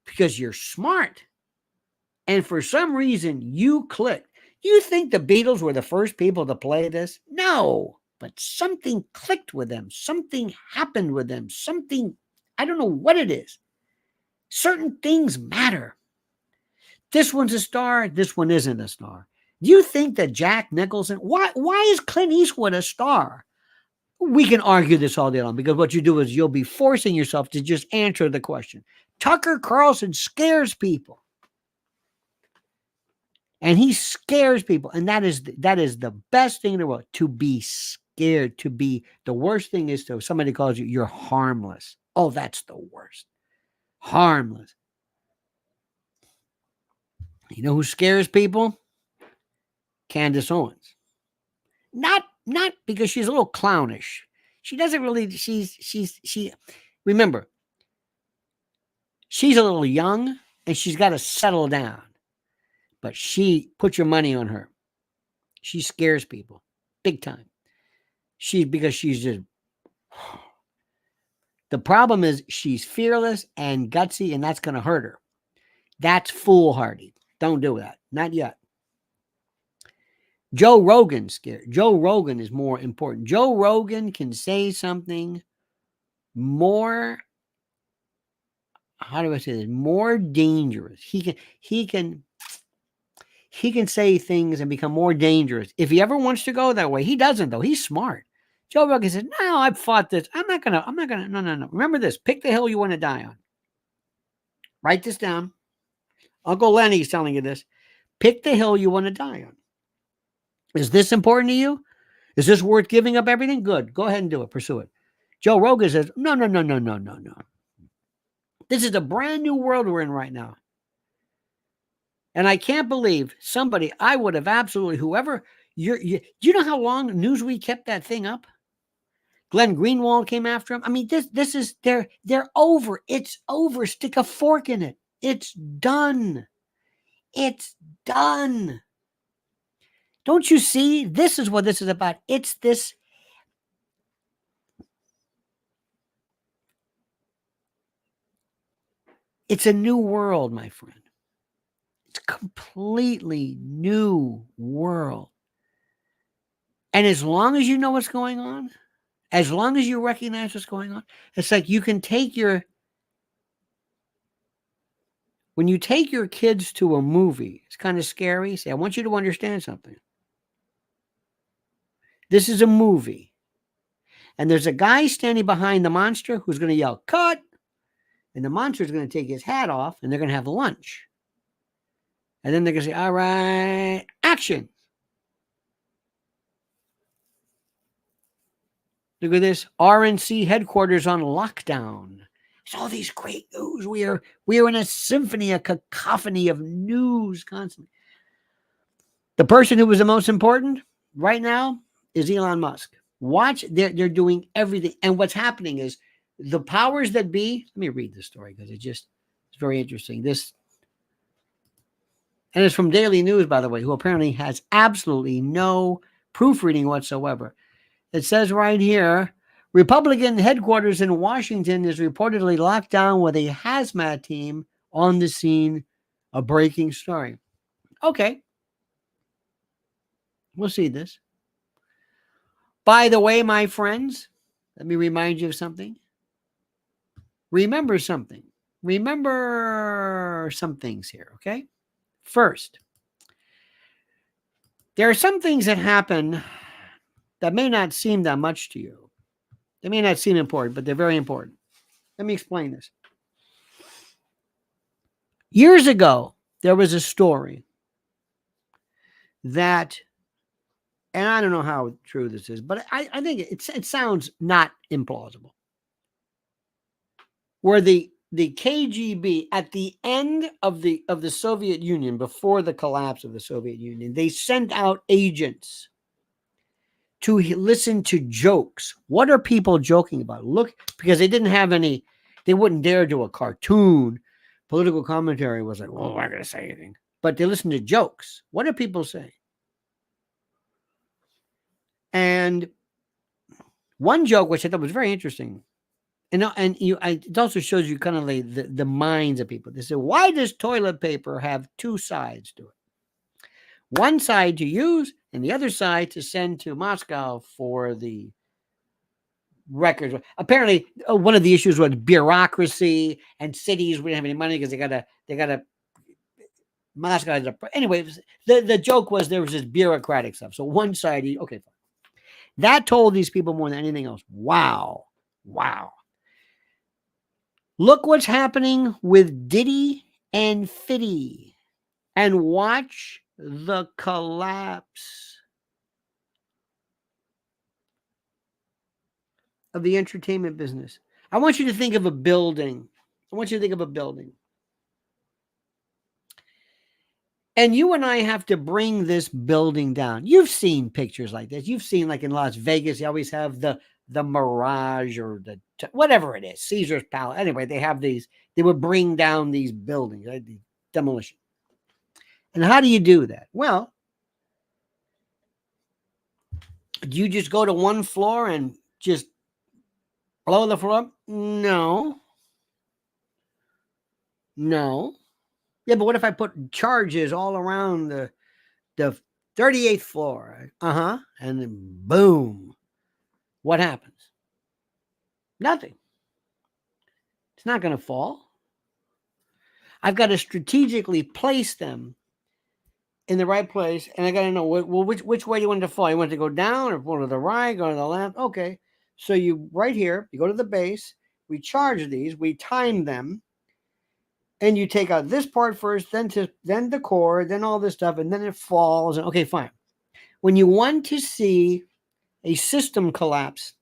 because you're smart. And for some reason, you clicked. You think the Beatles were the first people to play this? No. But something clicked with them. Something happened with them. Something, I don't know what it is. Certain things matter. This one's a star. This one isn't a star. Do you think that Jack Nicholson, why is Clint Eastwood a star? We can argue this all day long because what you do is you'll be forcing yourself to just answer the question. Tucker Carlson scares people. And he scares people. And that is the best thing in the world, to be scared, to be, the worst thing is to, somebody calls you, you're harmless. Oh, that's the worst. Harmless. You know who scares people? Candace Owens. Not because she's a little clownish. She doesn't really, remember, she's a little young and she's got to settle down. But put your money on her. She scares people big time. Because she's just, the problem is she's fearless and gutsy, and that's going to hurt her. That's foolhardy. Don't do that. Not yet. Joe Rogan's scared. Joe Rogan is more important. Joe Rogan can say something more, how do I say this? More dangerous. He can say things and become more dangerous. If he ever wants to go that way, he doesn't though. He's smart. Joe Rogan says, no, I've fought this. I'm not gonna, no. Remember this, pick the hill you want to die on. Write this down. Uncle Lenny's telling you this. Pick the hill you want to die on. Is this important to you? Is this worth giving up everything? Good. Go ahead and do it. Pursue it. Joe Rogan says, no. This is a brand new world we're in right now. And I can't believe somebody, I would have absolutely, whoever, you know how long Newsweek kept that thing up? Glenn Greenwald came after him. I mean, this is, they're over. It's over. Stick a fork in it. It's done. It's done. Don't you see? This is what this is about. It's this. It's a new world, my friend. It's a completely new world. And as long as you know what's going on, as long as you recognize what's going on, it's like you can take when you take your kids to a movie, it's kind of scary. Say, I want you to understand something. This is a movie. And there's a guy standing behind the monster who's going to yell, cut. And the monster is going to take his hat off and they're going to have lunch. And then they're going to say, all right, action. Look at this. RNC headquarters on lockdown. It's all these great news. We are in a symphony, a cacophony of news constantly. The person who was the most important right now is Elon Musk. Watch, they're doing everything. And what's happening is the powers that be, let me read this story because it's very interesting. And it's from Daily News, by the way, who apparently has absolutely no proofreading whatsoever. It says right here, Republican headquarters in Washington is reportedly locked down with a hazmat team on the scene. A breaking story. Okay. We'll see this. By the way, my friends, let me remind you of something. Remember something. Remember some things here, okay? First, there are some things that happen that may not seem that much to you. They may not seem important, but they're very important. Let me explain this. Years ago, there was a story that, and I don't know how true this is, but I think it sounds not implausible, where the KGB at the end of the Soviet Union, before the collapse of the Soviet Union, they sent out agents to listen to jokes. What are people joking about? Look, because they didn't have any, they wouldn't dare do a cartoon, Political commentary was like, well, we're not going to say anything. But they listen to jokes. What do people say? And one joke, which I thought was very interesting, it also shows you kind of like the minds of people. They say, why does toilet paper have two sides to it? One side to use and the other side to send to Moscow for the records. Apparently, one of the issues was bureaucracy, and cities wouldn't have any money because they gotta Moscow. Anyway, the joke was there was this bureaucratic stuff. So one side, okay, fine. That told these people more than anything else. Wow. Look what's happening with Diddy and Fiddy, and watch the collapse of the entertainment business. I want you to think of a building. And you and I have to bring this building down. You've seen pictures like this. You've seen, like in Las Vegas, you always have the Mirage or whatever it is, Caesar's Palace. Anyway, they have these. They would bring down these buildings, right? The demolition. And how do you do that? Well, do you just go to one floor and just blow the floor up? No. Yeah, but what if I put charges all around the 38th floor? And then boom. What happens? Nothing. It's not going to fall. I've got to strategically place them in the right place, and I got to know, well, which way you want it to fall. You want it to go down or go to the right, go to the left? Okay. So you, right here, you go to the base, we charge these, we time them, and you take out this part first, then the core, then all this stuff, and then it falls. And okay, fine. When you want to see a system collapse,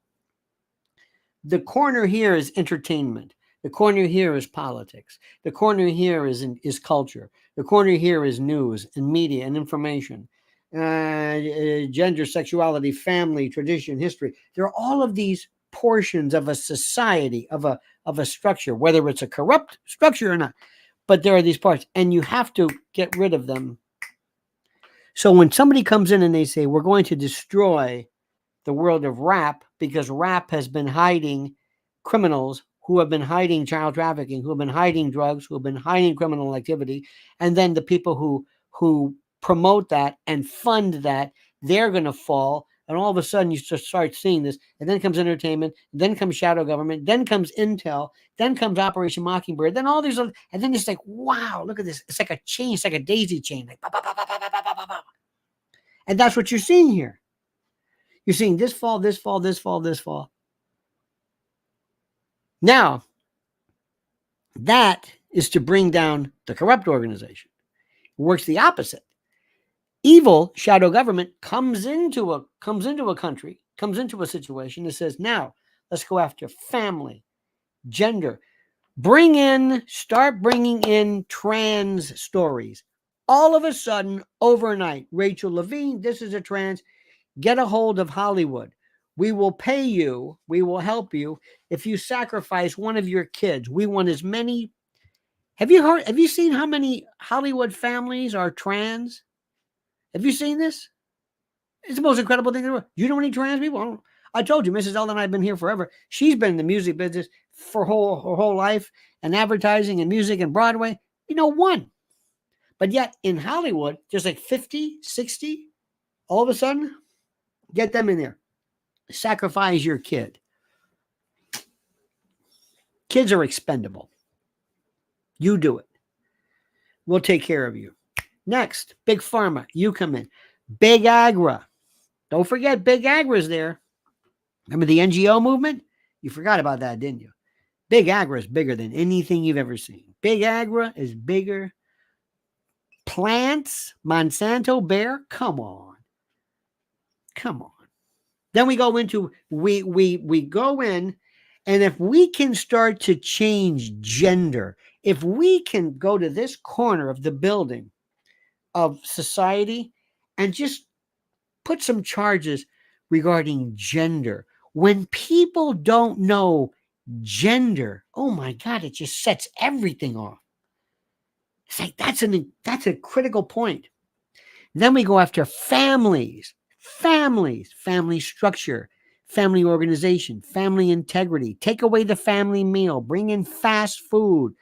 the corner here is entertainment. The corner here is politics. The corner here is culture. The corner here is news and media and information, gender, sexuality, family, tradition, history. There are all of these portions of a society, of a structure, whether it's a corrupt structure or not. But there are these parts, and you have to get rid of them. So when somebody comes in and they say, we're going to destroy the world of rap because rap has been hiding criminals who have been hiding child trafficking, who have been hiding drugs, who have been hiding criminal activity, and then the people who promote that and fund that, they're going to fall. And all of a sudden you just start seeing this, and then comes entertainment, then comes shadow government, then comes intel, then comes Operation Mockingbird, then all these, and then it's like, wow, look at this. It's like a chain, it's like a daisy chain. Like, bah, bah, bah, bah, bah, bah, bah, bah. And that's what you're seeing here. You're seeing this fall, this fall, this fall, this fall. Now, that is to bring down the corrupt organization. It works the opposite. Evil shadow government comes into a country, comes into a situation that says, now let's go after family, gender, start bringing in trans stories. All of a sudden, overnight, Rachel Levine, this is a trans, get a hold of Hollywood. We will pay you. We will help you if you sacrifice one of your kids. We want as many. Have you seen how many Hollywood families are trans? Have you seen this? It's the most incredible thing in the world. You know any trans people? I told you, Mrs. Ellen and I have been here forever. She's been in the music business for her whole life, and advertising and music and Broadway. One. But yet in Hollywood, there's like 50, 60. All of a sudden, get them in there. Sacrifice your kid. Kids are expendable. You do it. We'll take care of you. Next, Big Pharma. You come in. Big Agra. Don't forget Big Agra's there. Remember the NGO movement? You forgot about that, didn't you? Big Agra is bigger than anything you've ever seen. Big Agra is bigger. Plants, Monsanto, Bayer, come on. Then we go into, we go in, and if we can start to change gender, if we can go to this corner of the building of society and just put some charges regarding gender, when people don't know gender, oh my God, it just sets everything off. It's like that's a critical point. Then we go after families, family structure, family organization, family integrity. Take away the family meal, bring in fast food,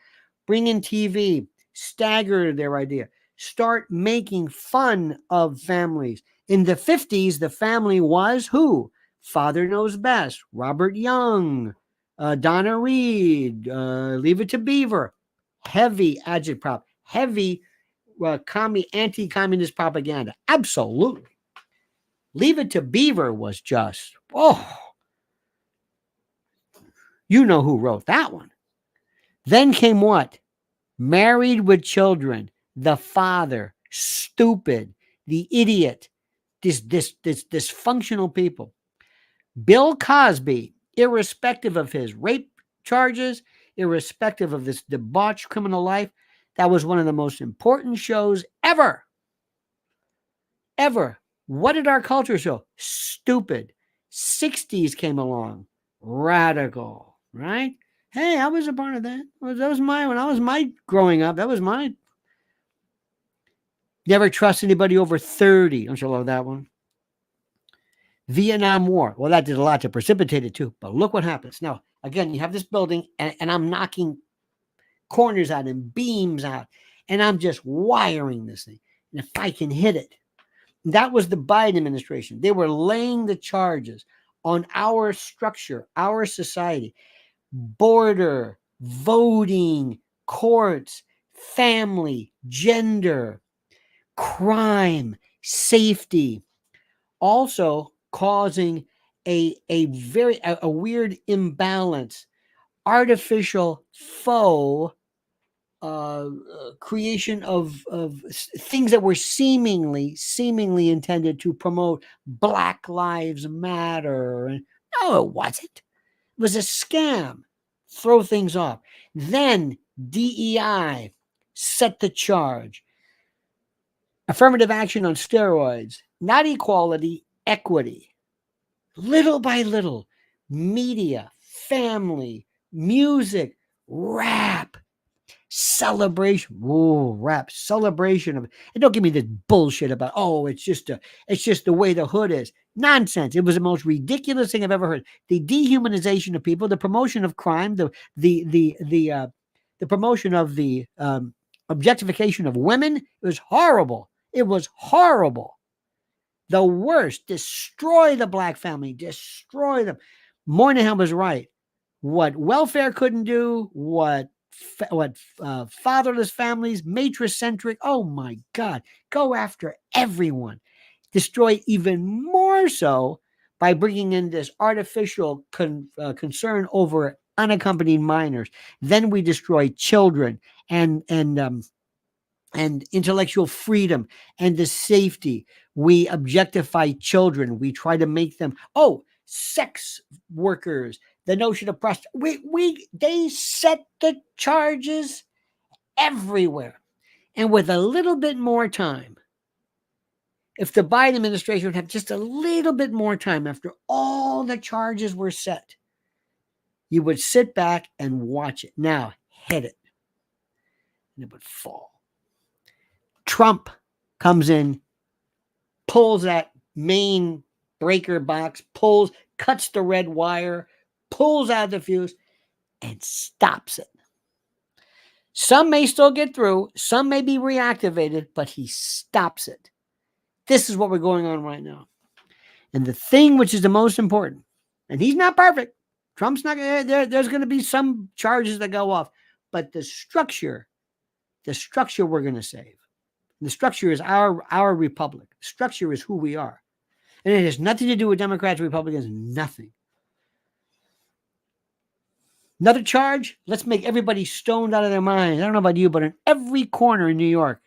bring in TV, stagger their idea. Start making fun of families. In the 50s, the family was who? Father Knows Best, Robert Young, Donna Reed, Leave It to Beaver. Heavy agitprop, heavy anti-communist propaganda. Absolutely. Leave It to Beaver was just, you know who wrote that one. Then came what? Married with Children, The Father, Stupid, The Idiot, this dysfunctional people. Bill Cosby, irrespective of his rape charges, irrespective of this debauched criminal life, that was one of the most important shows ever. Ever. What did our culture show? Stupid. 60s came along. Radical, right? Hey, I was a part of that. That was my growing up. That was mine. Never trust anybody over 30. Don't you love that one? Vietnam War. Well, that did a lot to precipitate it too. But look what happens. Now, again, you have this building, and I'm knocking corners out and beams out, and I'm just wiring this thing. And if I can hit it, that was the Biden administration. They were laying the charges on our structure, our society, border, voting, courts, family, gender, crime, safety, also causing a weird imbalance, artificial faux creation of things that were seemingly intended to promote Black Lives Matter. No, it wasn't. It was a scam. Throw things off. Then DEI set the charge. Affirmative action on steroids, not equality, equity. Little by little, media, family, music, rap, celebration. Whoa, rap, celebration of, and don't give me this bullshit about, it's just the way the hood is. Nonsense. It was the most ridiculous thing I've ever heard. The dehumanization of people, the promotion of crime, the promotion of the objectification of women. It was horrible. It was horrible. The worst. Destroy the Black family. Destroy them. Moynihan was right. What welfare couldn't do, what fatherless families, matricentric. Oh my God. Go after everyone. Destroy even more so by bringing in this artificial concern over unaccompanied minors. Then we destroy children and intellectual freedom and the safety. We objectify children. We try to make them, sex workers, the notion of prostitution. They set the charges everywhere. And with a little bit more time, if the Biden administration would have just a little bit more time after all the charges were set, you would sit back and watch it. Now, hit it. And it would fall. Trump comes in, pulls that main breaker box, cuts the red wire, pulls out the fuse, and stops it. Some may still get through, some may be reactivated, but he stops it. This is what we're going on right now. And the thing which is the most important, and he's not perfect. Trump's not going to, there's going to be some charges that go off, but the structure we're going to save. The structure is our republic. The structure is who we are. And it has nothing to do with Democrats, Republicans, nothing. Another charge, let's make everybody stoned out of their minds. I don't know about you, but in every corner in New York.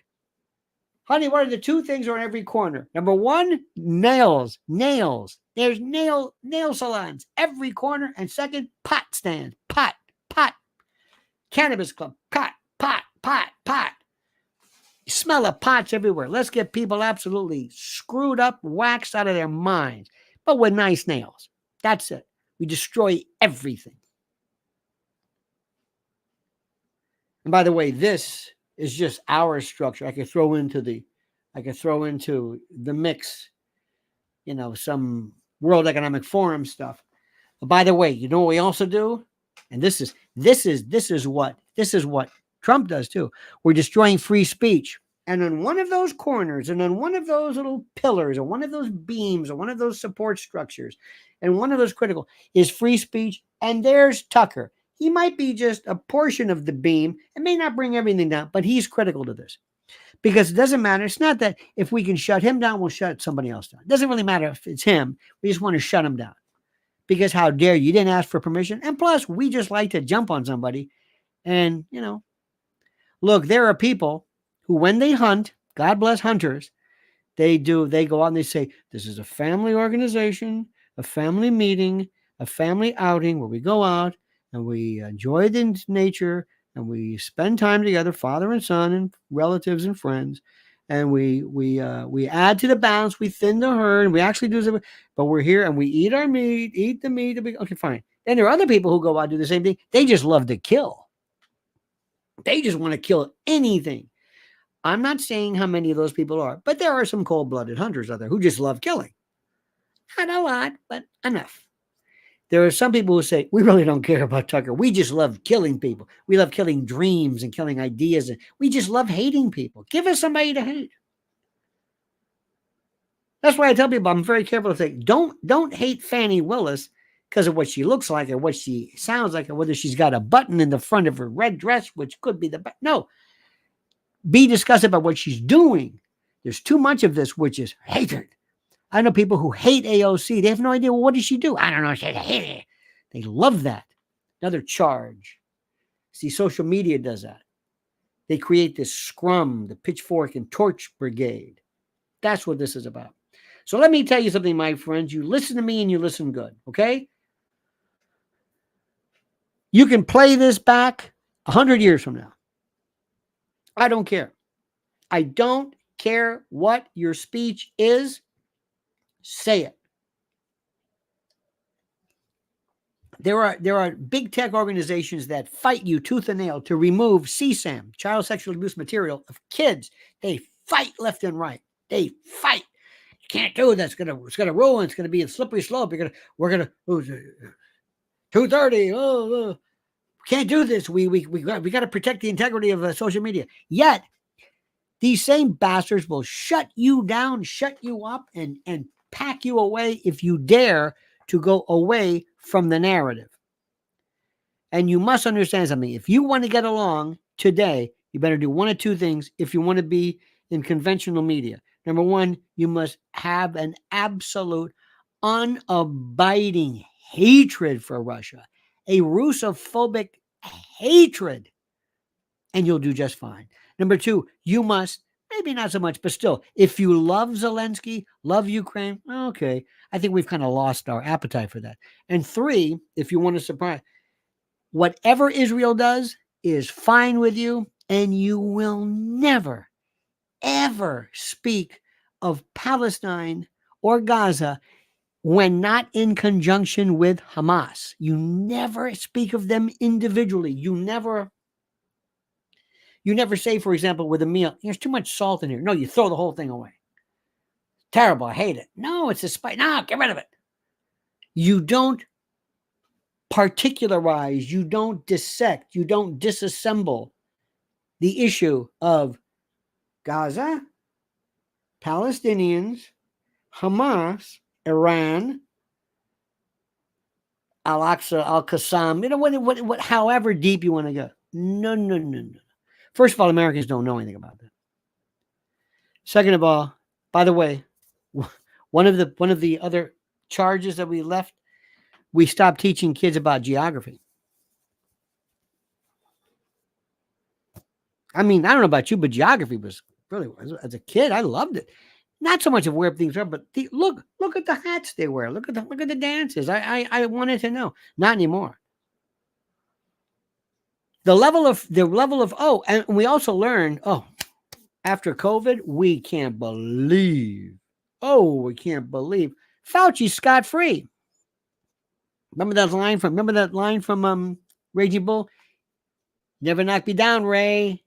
Honey, what are the two things are in every corner? Number one, nails. There's nail salons every corner. And second, pot stands. Pot. Cannabis club. Pot. You smell of pots everywhere. Let's get people absolutely screwed up, waxed out of their minds, but with nice nails. That's it. We destroy everything. And by the way, this is just our structure. I could throw into the mix, some World Economic Forum stuff. But by the way, you know what we also do? And this is what Trump does too. We're destroying free speech. And on one of those corners, and on one of those little pillars, or one of those beams, or one of those support structures, and one of those critical is free speech. And there's Tucker. He might be just a portion of the beam. It may not bring everything down, but he's critical to this. Because it doesn't matter. It's not that if we can shut him down, we'll shut somebody else down. It doesn't really matter if it's him. We just want to shut him down. Because how dare you? You didn't ask for permission. And plus, we just like to jump on somebody. And, look, there are people who, when they hunt, God bless hunters, they go out and they say, this is a family organization, a family meeting, a family outing where we go out and we enjoy the nature and we spend time together, father and son and relatives and friends. And we add to the balance, we thin the herd, and we actually do something, but we're here and we eat our meat, eat the meat. Okay, fine. Then there are other people who go out and do the same thing. They just love to kill. They just want to kill anything. I'm not saying how many of those people are, but there are some cold-blooded hunters out there who just love killing. Not a lot, but enough. There are some people who say, we really don't care about Tucker. We just love killing people. We love killing dreams and killing ideas. And we just love hating people. Give us somebody to hate. That's why I tell people I'm very careful to say, don't hate Fannie Willis because of what she looks like or what she sounds like or whether she's got a button in the front of her red dress, which could be the button. No. Be disgusted about what she's doing. There's too much of this, which is hatred. I know people who hate AOC. They have no idea, well, what does she do? I don't know. She hate it. They love that. Another charge. See, social media does that. They create this scrum, the pitchfork and torch brigade. That's what this is about. So let me tell you something, my friends. You listen to me and you listen good, okay? You can play this back 100 years from now. I don't care. I don't care what your speech is. Say it. There are big tech organizations that fight you tooth and nail to remove CSAM, child sexual abuse material of kids. They fight left and right. They fight. You can't do this. It's gonna ruin. It's gonna be a slippery slope. We're gonna 230. Can't do this. We got to protect the integrity of social media. Yet these same bastards will shut you down, shut you up, and pack you away if you dare to go away from the narrative. And you must understand something. If you want to get along today, you better do one of two things if you want to be in conventional media. Number one, you must have an absolute unabiding hatred for Russia, a Russophobic hatred, and you'll do just fine. Number two, you must, maybe not so much, but still, if you love Zelensky, love Ukraine, okay, I think we've kind of lost our appetite for that. And three, if you want to surprise, whatever Israel does is fine with you, and you will never, ever speak of Palestine or Gaza when not in conjunction with Hamas. You never speak of them individually. You never say, for example, with a meal, there's too much salt in here. No, you throw the whole thing away. Terrible. I hate it. No, it's a spice. No, get rid of it. You don't particularize. You don't dissect. You don't disassemble the issue of Gaza, Palestinians, Hamas, Iran, Al-Aqsa, Al-Qassam, what, however deep you want to go. No. First of all, Americans don't know anything about that. Second of all, by the way, one of the other charges that we left, we stopped teaching kids about geography. I mean, I don't know about you, but geography was really, as a kid, I loved it. Not so much of where things are, but look at the hats they wear. Look at the dances. I wanted to know. Not anymore. The level of and we also learned, after COVID, we can't believe Fauci's scot-free. Remember that line from Raging Bull? Never knock me down, Ray.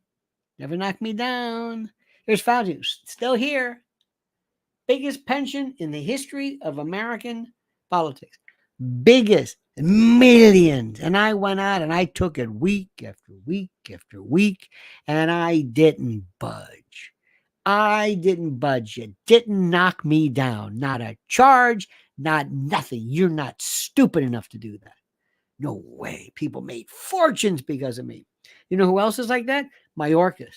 Never knocked me down. Here's Fauci, still here. Biggest pension in the history of American politics. Biggest, millions. And I went out and I took it week after week after week, and I didn't budge. I didn't budge. It didn't knock me down. Not a charge, not nothing. You're not stupid enough to do that. No way. People made fortunes because of me. You know who else is like that? Mayorkas.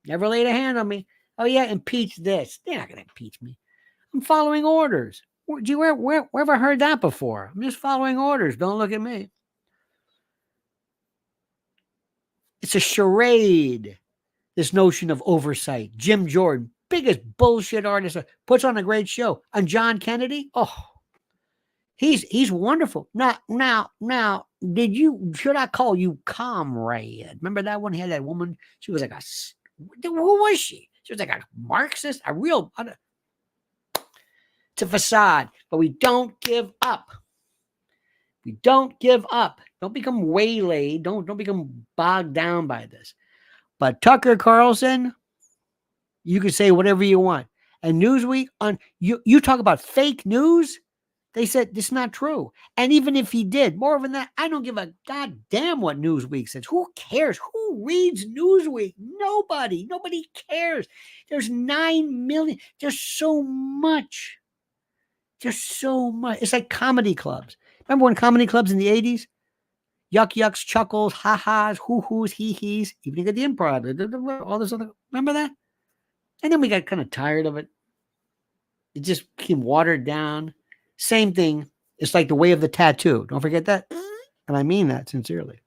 Never laid a hand on me. Oh, yeah, impeach this. They're not going to impeach me. I'm following orders. Where ever heard that before? I'm just following orders. Don't look at me. It's a charade, this notion of oversight. Jim Jordan, biggest bullshit artist, puts on a great show. And John Kennedy, he's wonderful. Now, should I call you comrade? Remember that one? He had that woman. She was like who was she? She was like a Marxist, a real... It's a facade, but we don't give up. We don't give up. Don't become waylaid. Don't become bogged down by this. But Tucker Carlson, you can say whatever you want. And Newsweek, you talk about fake news, they said this is not true. And even if he did, more than that, I don't give a goddamn what Newsweek says. Who cares? Who reads Newsweek? Nobody. Nobody cares. There's 9 million. There's so much. Just so much. It's like comedy clubs. Remember when comedy clubs in the 80s? Yucks, chuckles, ha-has, hoo-hoos, hee-hees. Even you got the improv, all this other... Remember that? And then we got kind of tired of it. It just became watered down. Same thing. It's like the way of the tattoo. Don't forget that. And I mean that sincerely.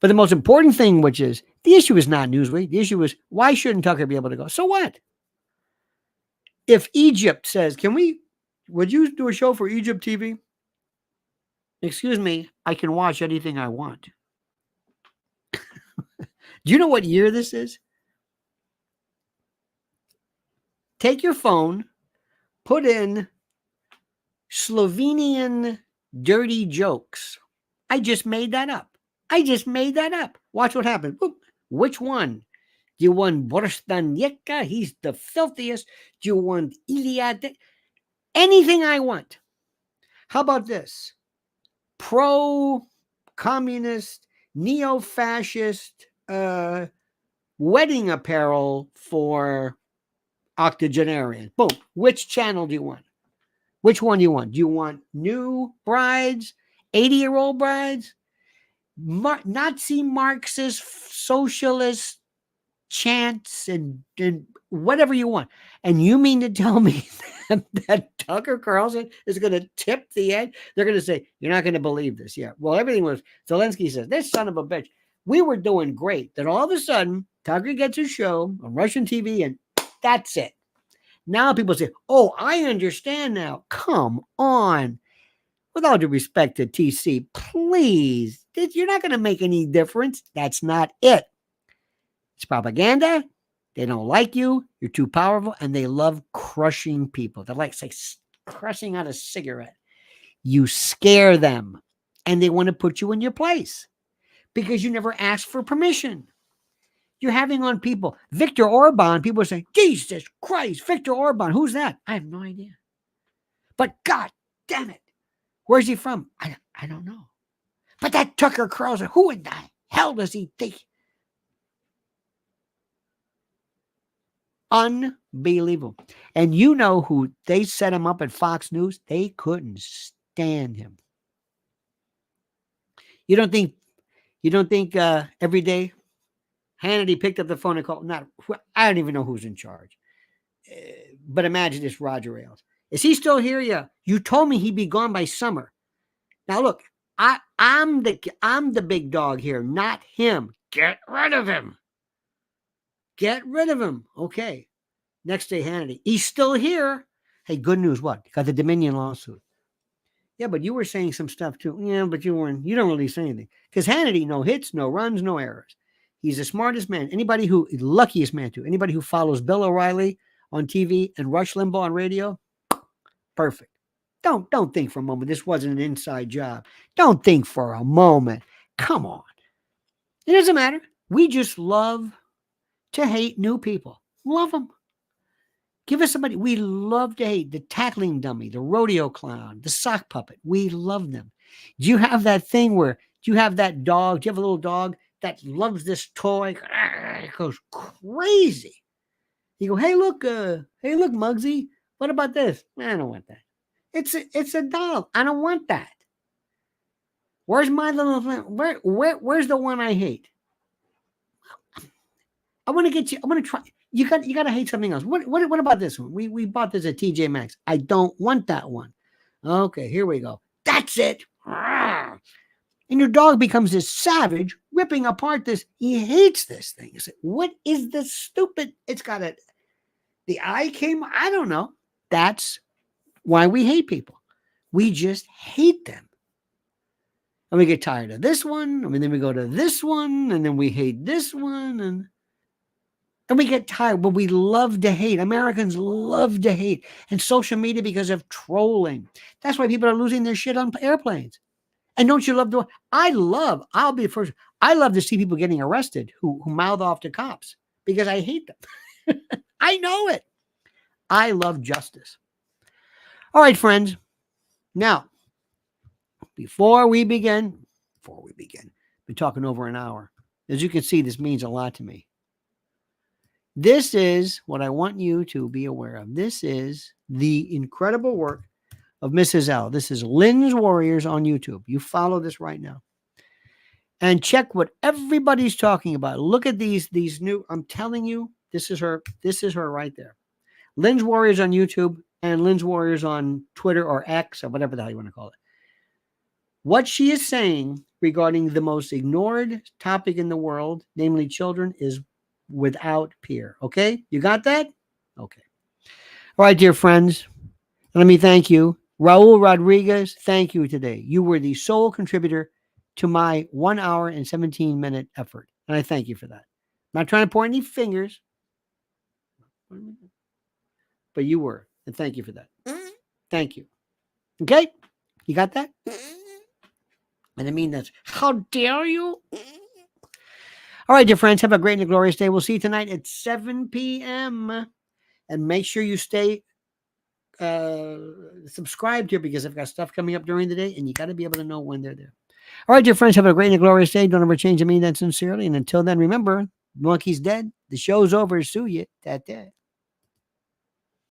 But the most important thing, which is, the issue is not Newsweek. The issue is, why shouldn't Tucker be able to go? So what? If Egypt says, would you do a show for Egypt TV? Excuse me, I can watch anything I want. Do you know what year this is? Take your phone, put in Slovenian dirty jokes. I just made that up. Watch what happens. Boop. Which one? Do you want Borstanyeka? He's the filthiest. Do you want Iliad? Anything I want. How about this? Pro-communist, neo-fascist wedding apparel for octogenarians. Boom. Which channel do you want? Which one do you want? Do you want new brides, 80-year-old brides, Nazi, Marxist, socialist chants, and whatever you want? And you mean to tell me that Tucker Carlson is going to tip the edge? They're going to say, you're not going to believe this. Yeah. Well, everything was, Zelensky says, this son of a bitch, we were doing great. Then all of a sudden, Tucker gets his show on Russian TV, and that's it. Now people say, oh, I understand now. Come on. With all due respect to TC, please, you're not going to make any difference. That's not it. It's propaganda. They don't like you. You're too powerful, and they love crushing people. They're like crushing out a cigarette. You scare them, and they want to put you in your place because you never asked for permission. You're having on people. Viktor Orban, people are saying, Jesus Christ, Viktor Orban, who's that? I have no idea. But God damn it, where's he from? I don't know. But that Tucker Carlson, who in the hell does he think? Unbelievable. And you know who they set him up at Fox News? They couldn't stand him. You don't think every day Hannity picked up the phone and called? I don't even know who's in charge. But imagine this, Roger Ailes. Is he still here? Yeah. You told me he'd be gone by summer. Now look, I'm the big dog here, not him. Get rid of him. Get rid of him. Okay. Next day, Hannity. He's still here. Hey, good news. What? Got the Dominion lawsuit. Yeah, but you were saying some stuff too. Yeah, but you don't really say anything. Because Hannity, no hits, no runs, no errors. He's the smartest man. Luckiest man too. Anybody who follows Bill O'Reilly on TV and Rush Limbaugh on radio, perfect. Don't think for a moment this wasn't an inside job. Don't think for a moment. Come on. It doesn't matter. We just love to hate new people. Love them. Give us somebody. We love to hate the tackling dummy, the rodeo clown, the sock puppet. We love them. Do you have that thing where, do you have that dog? Do you have a little dog that loves this toy? It goes crazy. You go, hey, look, Muggsy. What about this? I don't want that. It's a doll. I don't want that. Where's my little thing? Where's the one I hate? I want to get you. I want to try. You got to hate something else. What about this one? We bought this at TJ Maxx. I don't want that one. Okay, here we go. That's it. And your dog becomes this savage, ripping apart this. He hates this thing. You say, what is this stupid? It's got a. The eye came. I don't know. That's why we hate people. We just hate them. And we get tired of this one. And then we go to this one. And then we hate this one. And we get tired, but we love to hate. Americans love to hate. And social media because of trolling. That's why people are losing their shit on airplanes. And don't you love I'll be the first. I love to see people getting arrested who mouth off to cops because I hate them. I know it. I love justice. All right, friends. Now, before we begin, been talking over an hour. As you can see, this means a lot to me. This is what I want you to be aware of. This is the incredible work of Mrs. L. This is Lynn's Warriors on YouTube. You follow this right now. And check what everybody's talking about. Look at these new, I'm telling you, this is her right there. Lynn's Warriors on YouTube and Lynn's Warriors on Twitter or X or whatever the hell you want to call it. What she is saying regarding the most ignored topic in the world, namely children, is without peer. Okay? You got that? Okay. All right, dear friends. Let me thank you. Raul Rodriguez, thank you today. You were the sole contributor to my 1 hour and 17-minute effort. And I thank you for that. I'm not trying to point any fingers. But you were. And thank you for that. Thank you. Okay? You got that? And I mean that's, how dare you? All right, dear friends, have a great and a glorious day. We'll see you tonight at 7 p.m. And make sure you stay subscribed here because I've got stuff coming up during the day and you got to be able to know when they're there. All right, dear friends, have a great and a glorious day. Don't ever change. I mean that sincerely. And until then, remember, the monkey's dead. The show's over. Sue you. That.